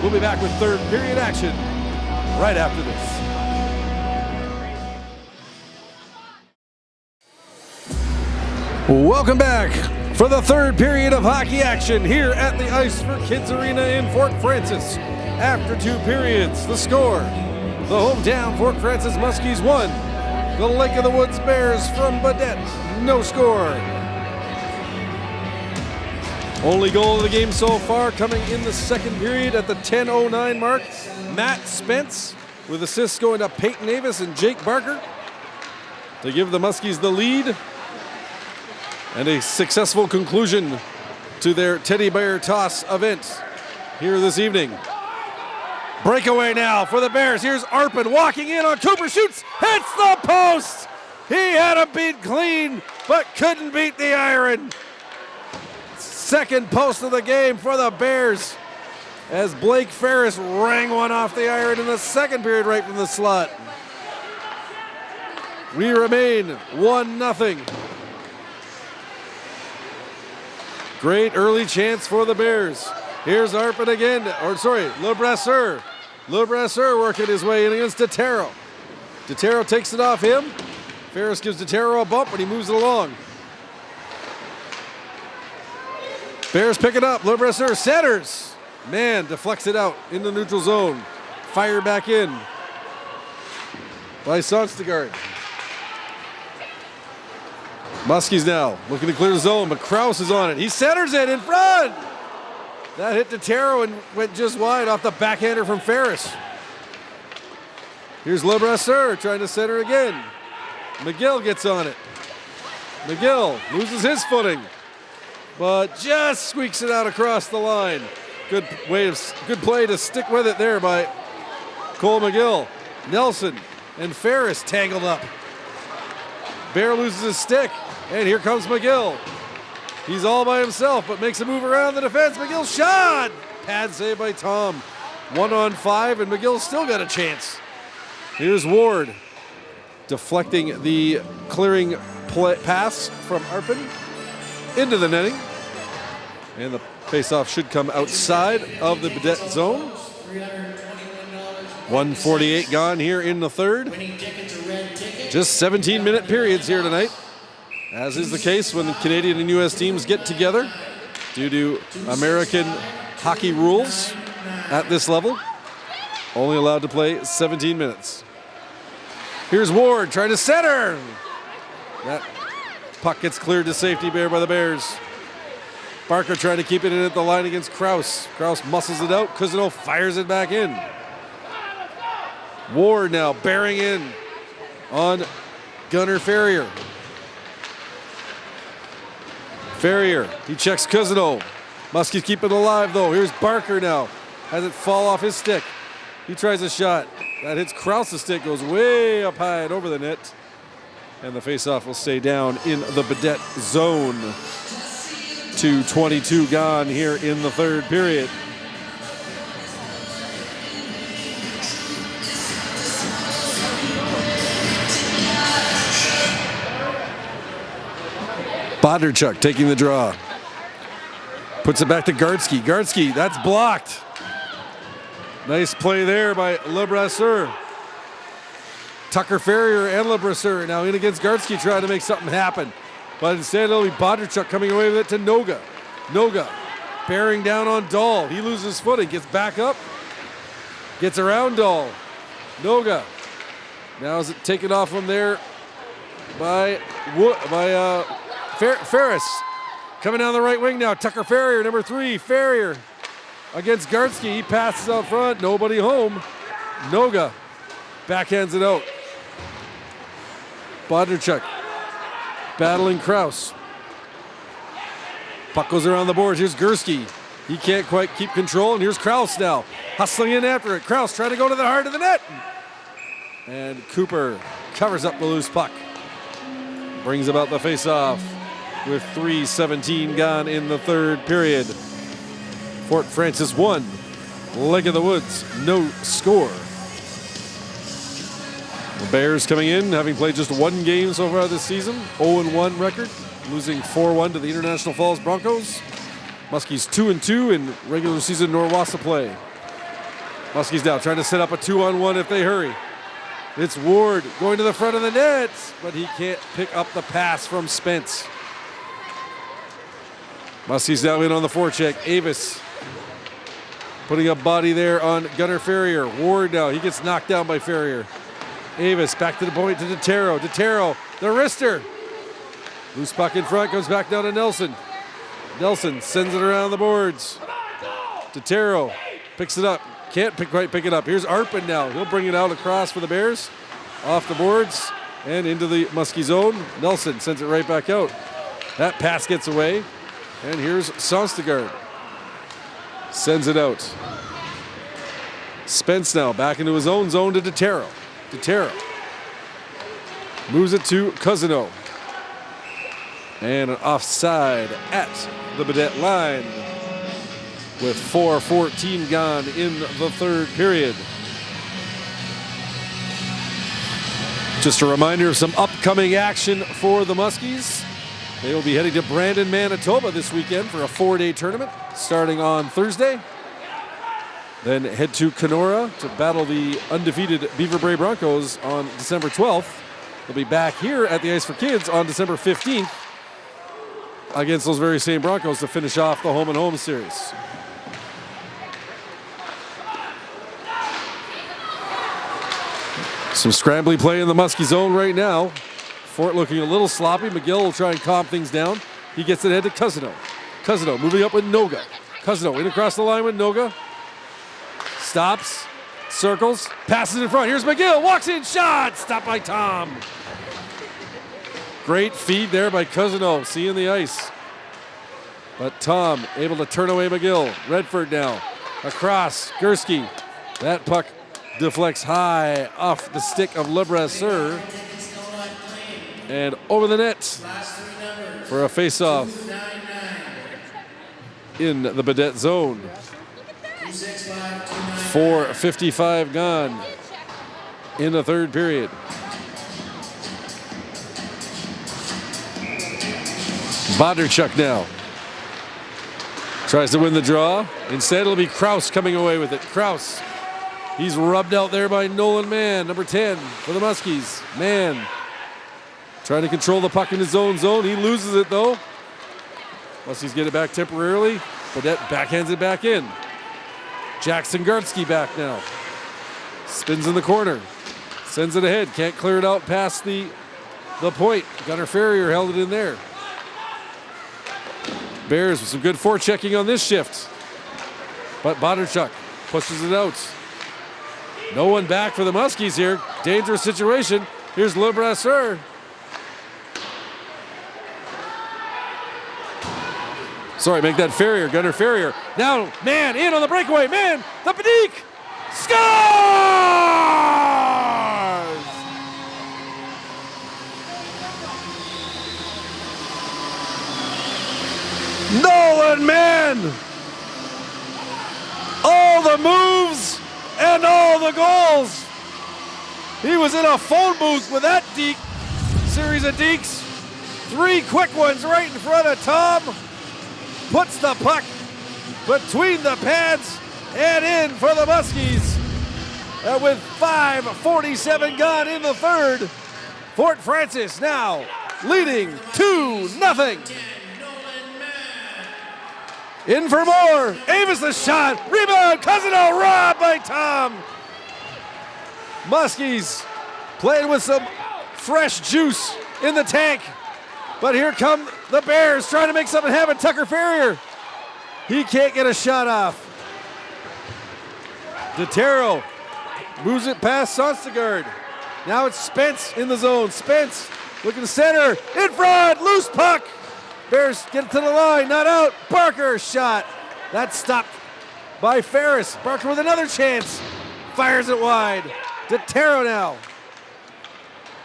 We'll be back with third period action right after this. Welcome back for the third period of hockey action here at the Ice for Kids Arena in Fort Frances. After 2 periods, the score, the hometown Fort Frances Muskies won. The Lake of the Woods Bears from Baudette, no score. Only goal of the game so far coming in the second period at the 10:09 mark. Matt Spence with assists going to Peyton Davis and Jake Barker to give the Muskies the lead. And a successful conclusion to their teddy bear toss event here this evening. Breakaway now for the Bears. Here's Arpin walking in on Cooper, shoots, hits the post. He had him beat clean, but couldn't beat the iron. Second post of the game for the Bears as Blake Ferris rang one off the iron in the second period right from the slot. We remain 1-0. Great early chance for the Bears. Here's Arpin again, LeBrasseur. LeBrasseur working his way in against Totero. Totero takes it off him. Ferris gives Totero a bump, and he moves it along. Bears pick it up. LeBrasseur centers. Man, deflects it out in the neutral zone. Fired back in by Sonstegard. Muskies now looking to clear the zone, but Kraus is on it. He centers it in front. That hit Totero and went just wide off the backhander from Ferris. Here's LeBrasseur trying to center again. McGill gets on it. McGill loses his footing, but just squeaks it out across the line. Good play to stick with it there by Cole McGill. Nelson and Ferris tangled up. Bear loses his stick, and here comes McGill. He's all by himself, but makes a move around the defense. McGill shot! Pad save by Tom. 1-on-5, and McGill's still got a chance. Here's Ward deflecting the clearing pass from Arpin into the netting. And the faceoff should come outside of the Baudette zone. 1:48 gone here in the third. Just 17-minute periods here tonight, as is the case when the Canadian and U.S. teams get together due to American hockey rules at this level. Only allowed to play 17 minutes. Here's Ward trying to center. That puck gets cleared to safety by the Bears. Barker trying to keep it in at the line against Kraus. Kraus muscles it out. Cousineau fires it back in. Ward now bearing in on Gunnar Ferrier. Ferrier, he checks Cousineau. Muskies keep it alive though. Here's Barker now. Has it fall off his stick. He tries a shot. That hits Krause's stick, goes way up high and over the net. And the faceoff will stay down in the Baudette zone. 2:22 gone here in the third period. Bondarchuk taking the draw. Puts it back to Gardsky. Gardsky, that's blocked. Nice play there by LeBrasseur. Tucker Ferrier and LeBrasseur now in against Gardsky trying to make something happen. But instead it'll be Bondarchuk coming away with it to Noga. Noga bearing down on Dahl. He loses his footing, gets back up, gets around Dahl. Noga. Now is it taken off from there by Ferris. Coming down the right wing now, Tucker Ferrier, number 3. Ferrier against Gartsky. He passes out front, nobody home. Noga backhands it out. Bondarchuk battling Kraus. Puck goes around the boards. Here's Gursky. He can't quite keep control, and here's Kraus now. Hustling in after it. Kraus trying to go to the heart of the net. And Cooper covers up the loose puck. Brings about the face-off with 3:17 gone in the third period. Fort Frances 1, Lake of the Woods, no score. The Bears coming in, having played just one game so far this season, 0-1 record, losing 4-1 to the International Falls Broncos. Muskies 2-2 in regular season Norwassa play. Muskies now trying to set up a 2-on-1 if they hurry. It's Ward going to the front of the net, but he can't pick up the pass from Spence. Muskies now in on the forecheck. Avis putting a body there on Gunnar Ferrier. Ward now, he gets knocked down by Ferrier. Avis back to the point to DeTero. DeTero, the wrister. Loose puck in front, comes back down to Nelson. Nelson sends it around the boards. DeTero picks it up. Can't quite pick it up. Here's Arpin now. He'll bring it out across for the Bears. Off the boards and into the Muskie zone. Nelson sends it right back out. That pass gets away. And here's Sonstegard. Sends it out. Spence now back into his own zone to DeTero. DeTero moves it to Cousineau. And an offside at the Baudette line with 4:14 gone in the third period. Just a reminder of some upcoming action for the Muskies. They will be heading to Brandon, Manitoba this weekend for a 4-day tournament starting on Thursday. Then head to Kenora to battle the undefeated Beaver Brae Broncos on December 12th. They'll be back here at the Ice for Kids on December 15th against those very same Broncos to finish off the home and home series. Some scrambly play in the Muskie zone right now. Fort looking a little sloppy. McGill will try and calm things down. He gets it ahead to Cousineau. Cousineau moving up with Noga. Cousineau in across the line with Noga. Stops, circles, passes in front. Here's McGill, walks in, shot, stopped by Tom. Great feed there by Cousineau, seeing the ice. But Tom able to turn away McGill. Redford now, across, Gursky. That puck deflects high off the stick of LeBrasseur. And over the net for a face-off in the Baudette zone. 4:55 gone in the third period. Bondarchuk now tries to win the draw. Instead, it'll be Kraus coming away with it. Kraus, he's rubbed out there by Nolan Mann, number 10 for the Muskies. Mann trying to control the puck in his own zone. He loses it though. Muskies get it back temporarily. Baudette backhands it back in. Jackson Gartsky back now. Spins in the corner. Sends it ahead. Can't clear it out past the point. Gunnar Ferrier held it in there. Bears with some good forechecking on this shift. But Bondarchuk pushes it out. No one back for the Muskies here. Dangerous situation. Here's LeBrasseur. Sorry, make that Ferrier, Gunnar Ferrier. Now, Mann in on the breakaway. Mann, the Padique, scores! Nolan Mann! All the moves and all the goals. He was in a phone booth with that deke, series of dekes. 3 quick ones right in front of Tom. Puts the puck between the pads and in for the Muskies. With 5:47 gone in the third, Fort Frances now leading 2-0. In for more. Avis the shot. Rebound. Cousineau robbed by Tom. Muskies playing with some fresh juice in the tank. But here come The Bears trying to make something happen. Tucker Farrier. He can't get a shot off. DeTero moves it past Sonstegard. Now it's Spence in the zone. Spence looking to center. In front. Loose puck. Bears get it to the line. Not out. Barker shot. That's stopped by Ferris. Barker with another chance. Fires it wide. DeTero now.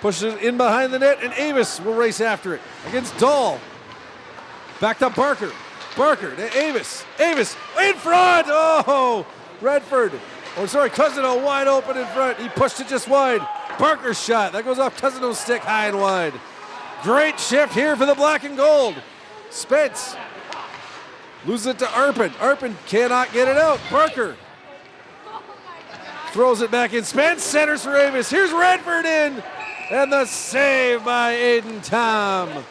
Pushes it in behind the net, and Avis will race after it against Dahl. Back to Barker. Barker to Avis. Avis in front. Oh, Redford. Cousino wide open in front. He pushed it just wide. Barker's shot. That goes off Cousino's stick high and wide. Great shift here for the black and gold. Spence loses it to Arpin. Arpin cannot get it out. Barker throws it back in. Spence centers for Avis. Here's Redford in. And the save by Aiden Tom.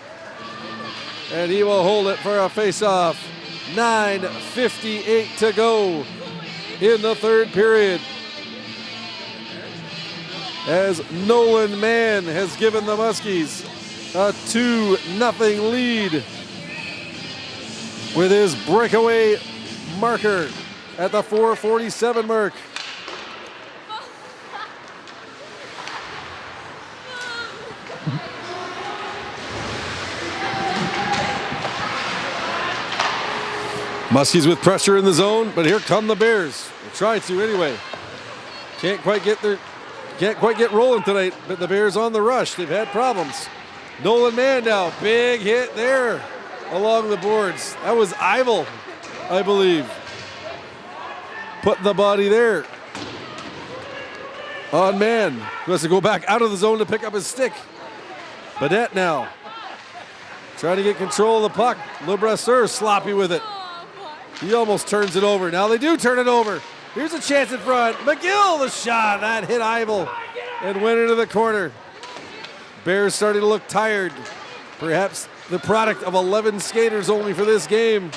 And he will hold it for a face-off. 9:58 to go in the third period. As Nolan Mann has given the Muskies a 2-0 lead with his breakaway marker at the 4:47 mark. Muskies with pressure in the zone, but here come the Bears. They try to anyway. Can't quite get rolling tonight, but the Bears on the rush. They've had problems. Nolan Mann now, big hit there along the boards. That was Eivel, I believe. Put the body there on Mann, who has to go back out of the zone to pick up his stick. Baudette now trying to get control of the puck. LeBrasseur sloppy with it. He almost turns it over. Now they do turn it over. Here's a chance in front. McGill, the shot. That hit Eivel and went into the corner. Bears starting to look tired. Perhaps the product of 11 skaters only for this game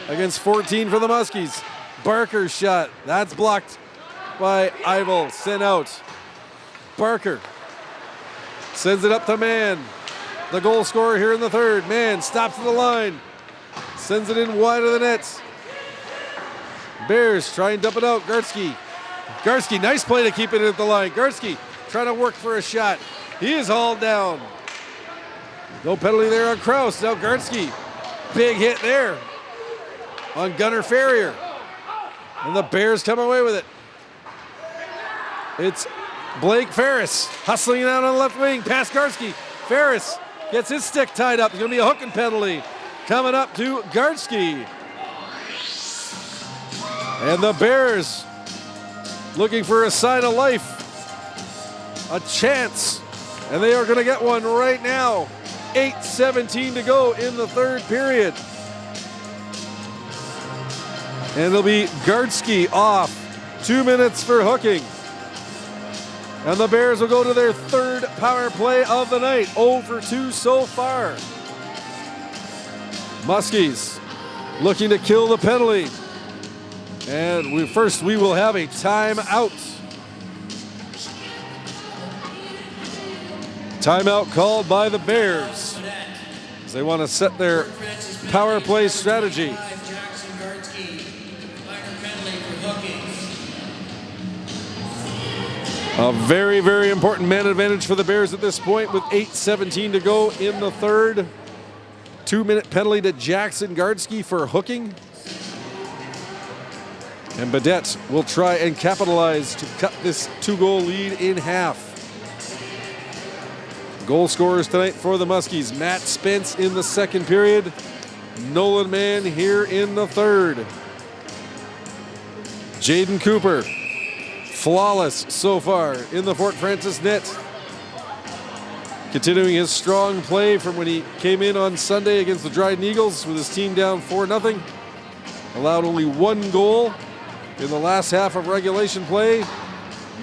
against 14 for the Muskies. Barker's shot. That's blocked by Eivel. Sent out. Barker sends it up to Mann. The goal scorer here in the third. Mann stops at the line. Sends it in wide of the net. Bears try and dump it out. Garski, nice play to keep it at the line. Garski trying to work for a shot. He is hauled down. No penalty there on Kraus. Now Garski, big hit there on Gunnar Farrier. And the Bears come away with it. It's Blake Ferris hustling out on the left wing past Garski. Ferris gets his stick tied up. It's going to be a hooking penalty coming up to Garski. And the Bears looking for a sign of life, a chance, and they are going to get one right now. 8:17 to go in the third period. And it'll be Garski off. 2 minutes for hooking. And the Bears will go to their third power play of the night. 0 for 2 so far. Muskies looking to kill the penalty. And we will have a timeout. Timeout called by the Bears as they want to set their power play strategy. A very, very important man advantage for the Bears at this point with 8:17 to go in the third. 2-minute penalty to Jackson Gardsky for hooking. And Baudette will try and capitalize to cut this 2-goal lead in half. Goal scorers tonight for the Muskies. Matt Spence in the second period. Nolan Mann here in the third. Jaden Cooper, flawless so far in the Fort Frances net. Continuing his strong play from when he came in on Sunday against the Dryden Eagles with his team down 4-0. Allowed only 1 goal in the last half of regulation play.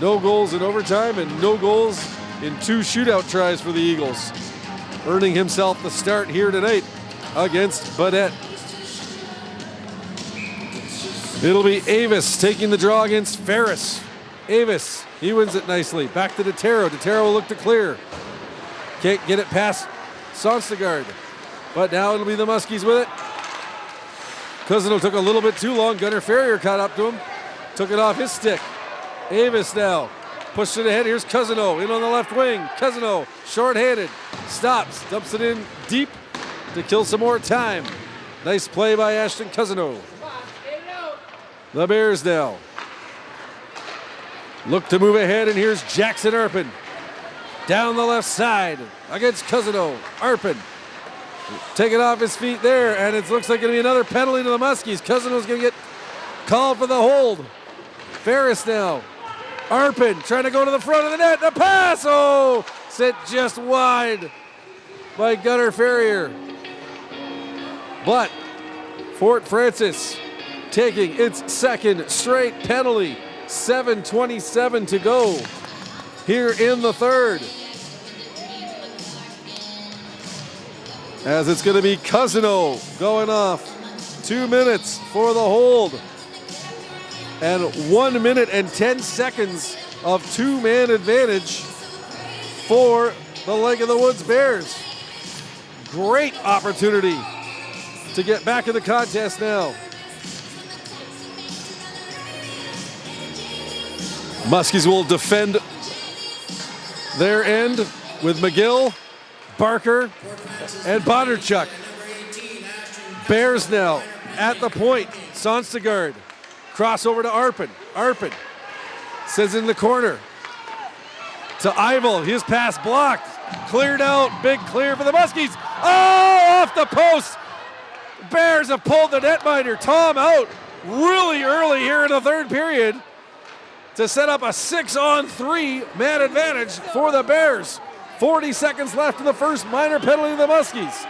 No goals in overtime and no goals in 2 shootout tries for the Eagles. Earning himself the start here tonight against Baudette. It'll be Avis taking the draw against Ferris. Avis, he wins it nicely. Back to DeTero. DeTero will look to clear. Can't get it past Sonstegard. but now it'll be the Muskies with it. Cousino took a little bit too long. Gunnar Ferrier caught up to him. Took it off his stick. Avis now. Pushed it ahead. Here's Cousino in on the left wing. Cousino, short-handed. Stops. Dumps it in deep to kill some more time. Nice play by Ashton Cousino. The Bears now look to move ahead, and here's Jackson Arpin. Down the left side against Cousino. Arpin. Take it off his feet there, and it looks like going to be another penalty to the Muskies. Cousino's going to get called for the hold. Ferris now. Arpin trying to go to the front of the net. The pass, oh, sent just wide by Gunnar Ferrier. But Fort Frances taking its second straight penalty. 7:27 to go here in the third. As it's going to be Cousino going off. 2 minutes for the hold. And 1 minute and 10 seconds of two-man advantage for the Lake of the Woods Bears. Great opportunity to get back in the contest now. Muskies will defend their end with McGill, Barker, and Bondarchuk. Bears now at the point. Sonstegard. Cross over to Arpin. Arpin sends it in the corner to Eivel. His pass blocked. Cleared out. Big clear for the Muskies. Oh, off the post. Bears have pulled the netminder. Tom out really early here in the third period to set up a 6-on-3 man advantage for the Bears. 40 seconds left in the first, minor penalty of the Muskies.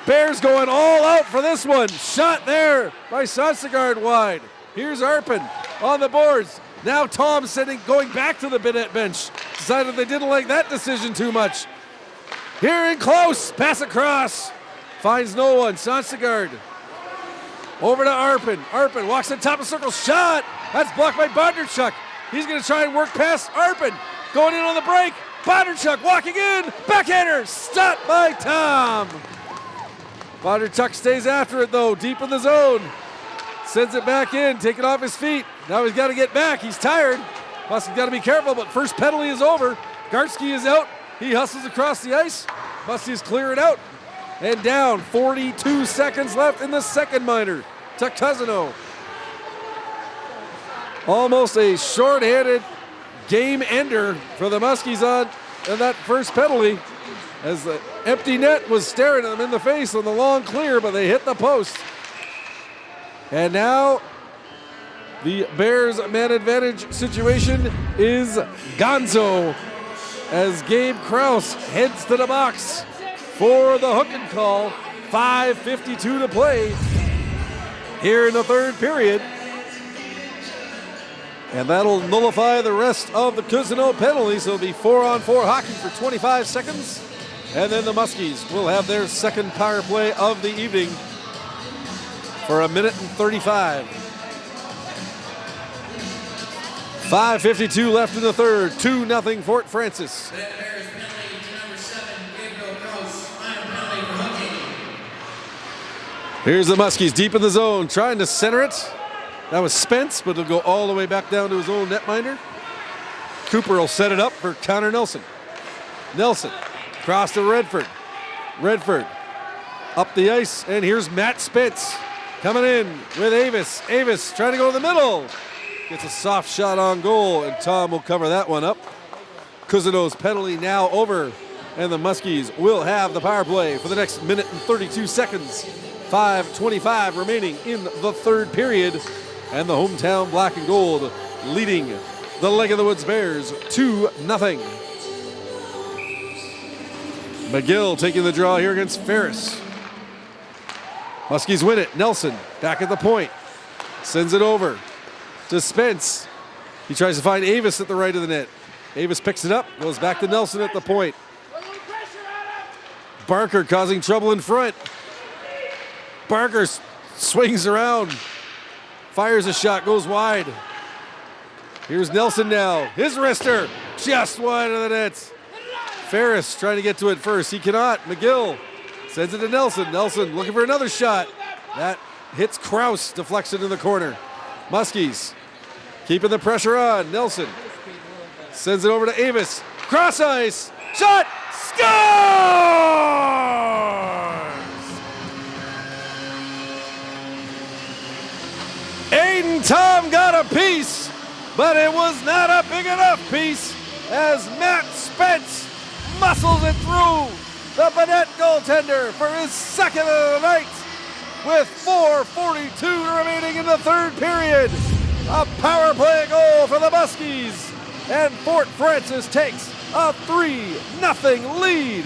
Bears going all out for this one. Shot there by Sonstegard wide. Here's Arpin on the boards. Now Tom going back to the Baudette bench. Decided they didn't like that decision too much. Here in close, pass across. Finds no one. Sonstegard over to Arpin. Arpin walks in top of circle. Shot. That's blocked by Bondarchuk. He's going to try and work past Arpin. Going in on the break. Bondarchuk walking in. Backhander. Stopped by Tom. Bondarchuk stays after it though. Deep in the zone. Sends it back in. Take it off his feet. Now he's got to get back. He's tired. Muskies got to be careful, but first penalty is over. Gartsky is out. He hustles across the ice. Muskies clear it out. And down. 42 seconds left in the second minor to Cousino. Almost a short-handed game ender for the Muskies on that first penalty, as the empty net was staring at them in the face on the long clear, but they hit the post. And now the Bears man advantage situation is gonzo as Gabe Kraus heads to the box for the hook and call. 5:52 to play here in the third period. And that'll nullify the rest of the Cousino penalty, so it'll be 4-on-4 hockey for 25 seconds. And then the Muskies will have their second power play of the evening for 1 minute and 35. 5:52 left in the third. 2-0 Fort Frances. Here's the Muskies deep in the zone, trying to center it. That was Spence, but it'll go all the way back down to his own netminder. Cooper will set it up for Connor Nelson. Nelson across to Redford. Redford up the ice, and here's Matt Spence coming in with Avis. Avis trying to go to the middle. Gets a soft shot on goal, and Tom will cover that one up. Cousino's penalty now over, and the Muskies will have the power play for the next minute and 32 seconds. 5:25 remaining in the third period, and the hometown black and gold leading the Lake of the Woods Bears 2-0. McGill taking the draw here against Ferris. Muskies win it. Nelson back at the point. Sends it over to Spence. He tries to find Avis at the right of the net. Avis picks it up, goes back to Nelson at the point. Barker causing trouble in front. Barker swings around, fires a shot, goes wide. Here's Nelson now. His wrister just wide of the net. Ferris trying to get to it first. He cannot. McGill Sends it to Nelson. Nelson looking for another shot. That hits Kraus, deflects it in the corner. Muskies keeping the pressure on. Nelson sends it over to Avis. Cross ice. Shot. Scores! Aiden Tom got a piece, but it was not a big enough piece as Matt Spence muscles it through the Baudette goaltender for his second of the night with 4:42 remaining in the third period. A power play goal for the Muskies, and Fort Frances takes a 3-0 lead.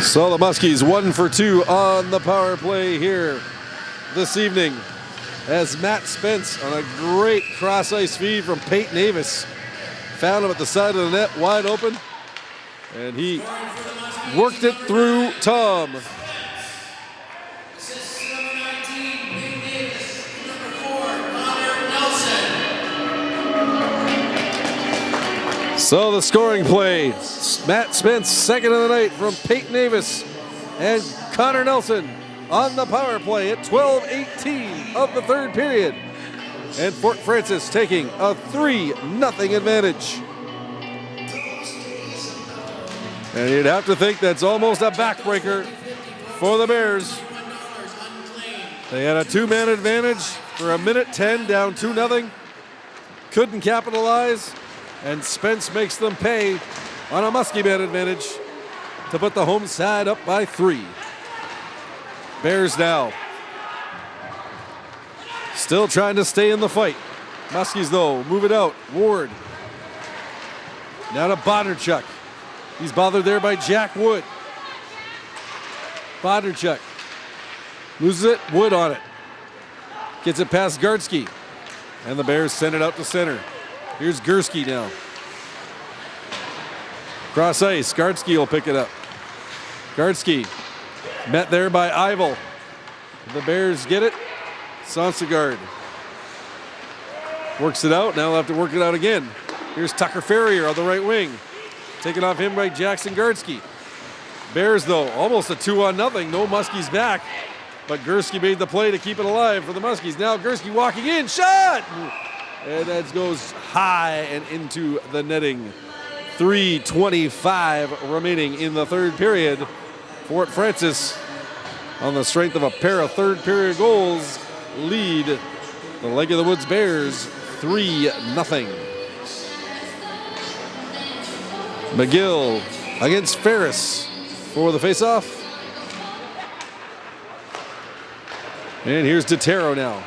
So the Muskies 1 for 2 on the power play here this evening as Matt Spence on a great cross ice feed from Peyton Avis found him at the side of the net wide open, and he worked it through Tom. So the scoring play, Matt Spence, second of the night from Peyton Davis and Connor Nelson on the power play at 12:18 of the third period. And Fort Frances taking a 3-0 advantage. And you'd have to think that's almost a backbreaker for the Bears. They had a two-man advantage for a minute 10, down 2-0. Couldn't capitalize. And Spence makes them pay on a Muskie man advantage to put the home side up by 3. Bears now still trying to stay in the fight. Muskies, though, move it out. Ward. Now to Bondarchuk. He's bothered there by Jack Wood. Bondarchuk loses it. Wood on it. Gets it past Gardsky. And the Bears send it out to center. Here's Gursky now. Cross ice. Gardsky will pick it up. Gardsky met there by Eivel. The Bears get it. Sonsegard works it out. Now they'll have to work it out again. Here's Tucker Ferrier on the right wing. Taken off him by Jackson Gardsky. Bears, though, almost a 2-0. No Muskies back. But Gursky made the play to keep it alive for the Muskies. Now Gursky walking in. Shot! And that goes high and into the netting. 3:25 remaining in the third period. Fort Frances, on the strength of a pair of third period goals, lead the Lake of the Woods Bears 3-0. McGill against Ferris for the faceoff. And here's DeTero now.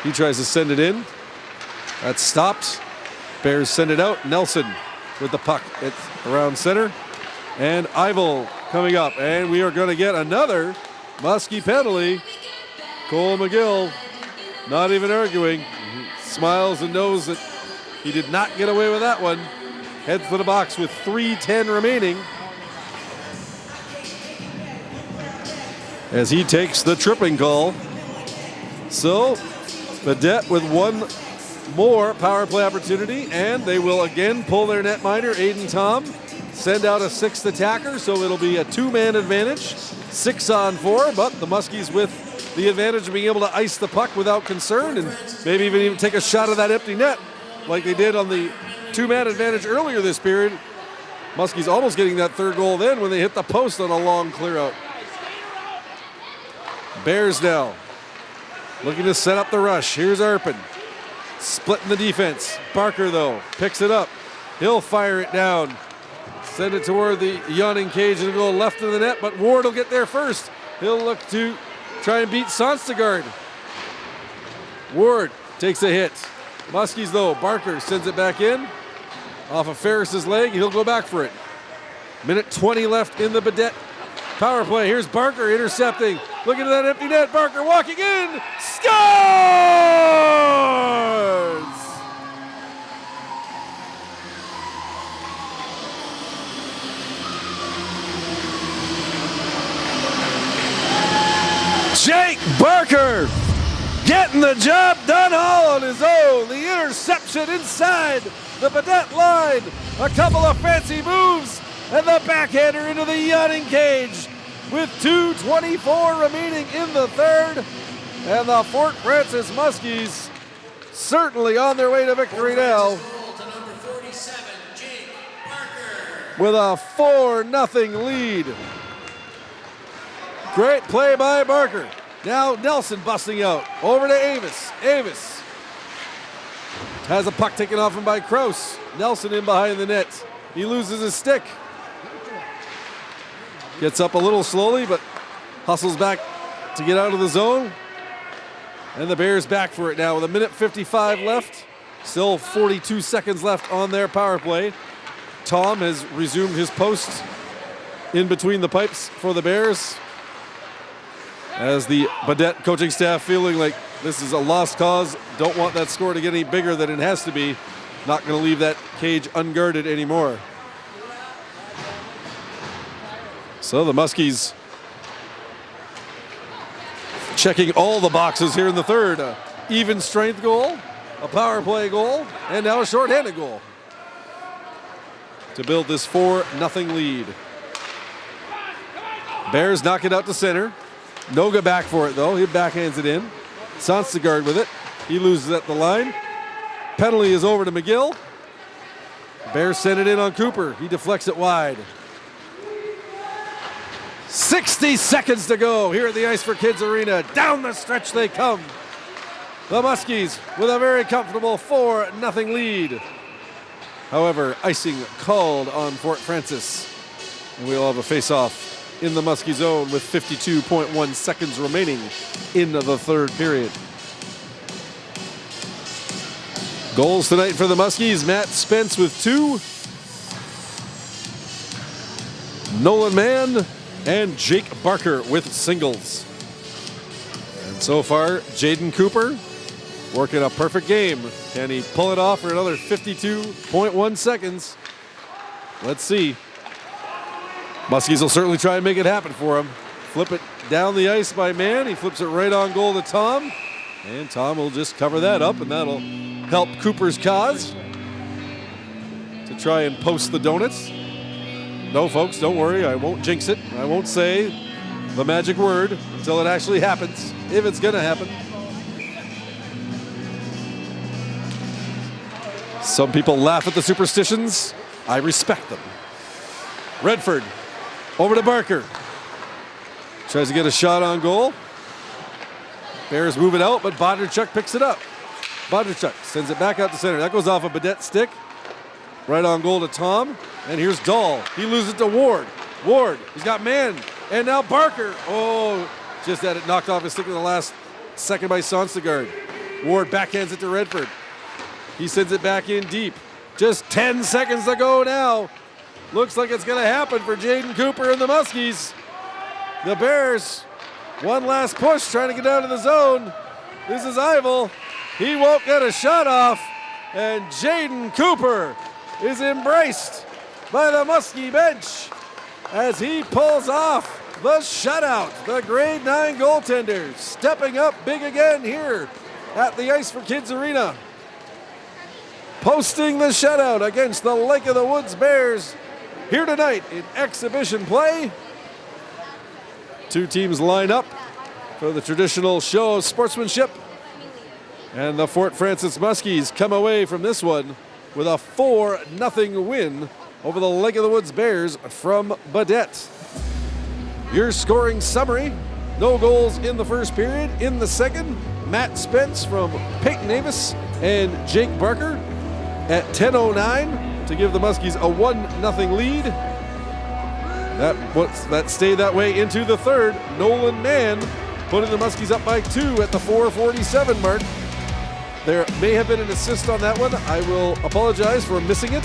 He tries to send it in. That's stopped. Bears send it out. Nelson with the puck. It's around center. And Eivel coming up. And we are going to get another Muskie penalty. Cole McGill not even arguing. He smiles and knows that he did not get away with that one. Heads to the box with 3:10 remaining as he takes the tripping call. So Baudette with one more power play opportunity, and they will again pull their netminder, Aiden Tom, send out a sixth attacker, so it'll be a two-man advantage, 6-on-4, but the Muskies with the advantage of being able to ice the puck without concern and maybe even take a shot at that empty net like they did on the two-man advantage earlier this period. Muskies almost getting that third goal then when they hit the post on a long clear out. Bears now looking to set up the rush. Here's Arpin. Splitting the defense. Barker, though, picks it up. He'll fire it down. Send it toward the yawning cage and go left of the net, but Ward will get there first. He'll look to try and beat Sonstegard. Ward takes a hit. Muskies, though, Barker sends it back in. Off of Ferris's leg, he'll go back for it. Minute 20 left in the Baudette power play. Here's Barker intercepting. Looking at that empty net. Barker walking in. Scores! the job done all on his own. The interception inside the Baudette line. A couple of fancy moves and the backhander into the yawning cage with 2:24 remaining in the third. And the Fort Frances Muskies certainly on their way to victory now with a 4-0 lead. Great play by Barker. Now Nelson busting out. Over to Avis. Avis has a puck taken off him by Kraus. Nelson in behind the net. He loses his stick. Gets up a little slowly, but hustles back to get out of the zone. And the Bears back for it now with 1:55 left. Still 42 seconds left on their power play. Tom has resumed his post in between the pipes for the Bears, as the Baudette coaching staff feeling like this is a lost cause. Don't want that score to get any bigger than it has to be. Not going to leave that cage unguarded anymore. So the Muskies checking all the boxes here in the third. A even strength goal, a power play goal, and now a shorthanded goal to build this 4-0 lead. Bears knock it out to center. Noga back for it though. He backhands it in. Sonstagard with it. He loses at the line. Penalty is over to McGill. Bears send it in on Cooper. He deflects it wide. 60 seconds to go here at the Ice for Kids Arena. Down the stretch they come. The Muskies with a very comfortable 4-0 lead. However, icing called on Fort Frances. And we'll have a face-off in the Muskie zone with 52.1 seconds remaining in the third period. Goals tonight for the Muskies. Matt Spence with 2. Nolan Mann and Jake Barker with singles. And so far, Jaden Cooper working a perfect game. Can he pull it off for another 52.1 seconds? Let's see. Muskies will certainly try and make it happen for him. Flip it down the ice by Mann. He flips it right on goal to Tom. And Tom will just cover that up, and that'll help Cooper's cause to try and post the donuts. No, folks, don't worry. I won't jinx it. I won't say the magic word until it actually happens, if it's going to happen. Some people laugh at the superstitions. I respect them. Redford over to Barker. Tries to get a shot on goal. Bears move it out, but Baudette picks it up. Baudette sends it back out to center. That goes off a Baudette stick. Right on goal to Tom. And here's Dahl. He loses it to Ward. Ward, he's got Mann. And now Barker. Oh, just had it knocked off his stick in the last second by Sonstagard. Ward backhands it to Redford. He sends it back in deep. Just 10 seconds to go now. Looks like it's going to happen for Jaden Cooper and the Muskies. The Bears, one last push trying to get out of the zone. This is Eivel. He won't get a shot off. And Jaden Cooper is embraced by the Muskie bench as he pulls off the shutout. The grade 9 goaltender stepping up big again here at the Ice for Kids Arena. Posting the shutout against the Lake of the Woods Bears here tonight in exhibition play. Two teams line up for the traditional show of sportsmanship. And the Fort Frances Muskies come away from this one with a 4-0 win over the Lake of the Woods Bears from Baudette. Your scoring summary: no goals in the first period. In the second, Matt Spence from Peyton Avis and Jake Barker at 10:09 to give the Muskies a 1-0 lead. That stayed that way into the third. Nolan Mann putting the Muskies up by 2 at the 4:47 mark. There may have been an assist on that one. I will apologize for missing it,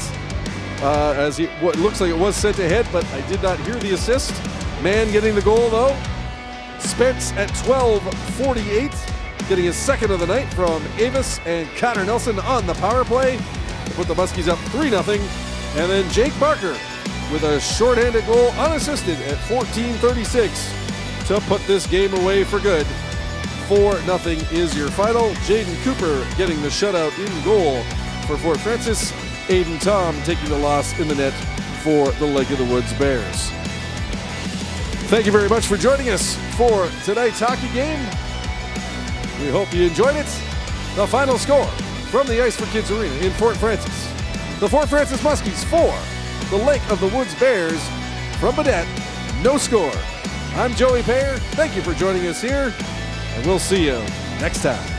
as what looks like it was sent ahead, but I did not hear the assist. Mann getting the goal though. Spence at 12:48, getting his second of the night from Avis and Connor Nelson on the power play to put the Muskies up 3-0. And then Jake Barker with a shorthanded goal unassisted at 14:36 to put this game away for good. 4-0 is your final. Jaden Cooper getting the shutout in goal for Fort Frances. Aiden Tom taking the loss in the net for the Lake of the Woods Bears. Thank you very much for joining us for tonight's hockey game. We hope you enjoyed it. The final score from the Ice for Kids Arena in Fort Frances. The Fort Frances Muskies 4, the Lake of the Woods Bears from Baudette, no score. I'm Joey Payer. Thank you for joining us here, and we'll see you next time.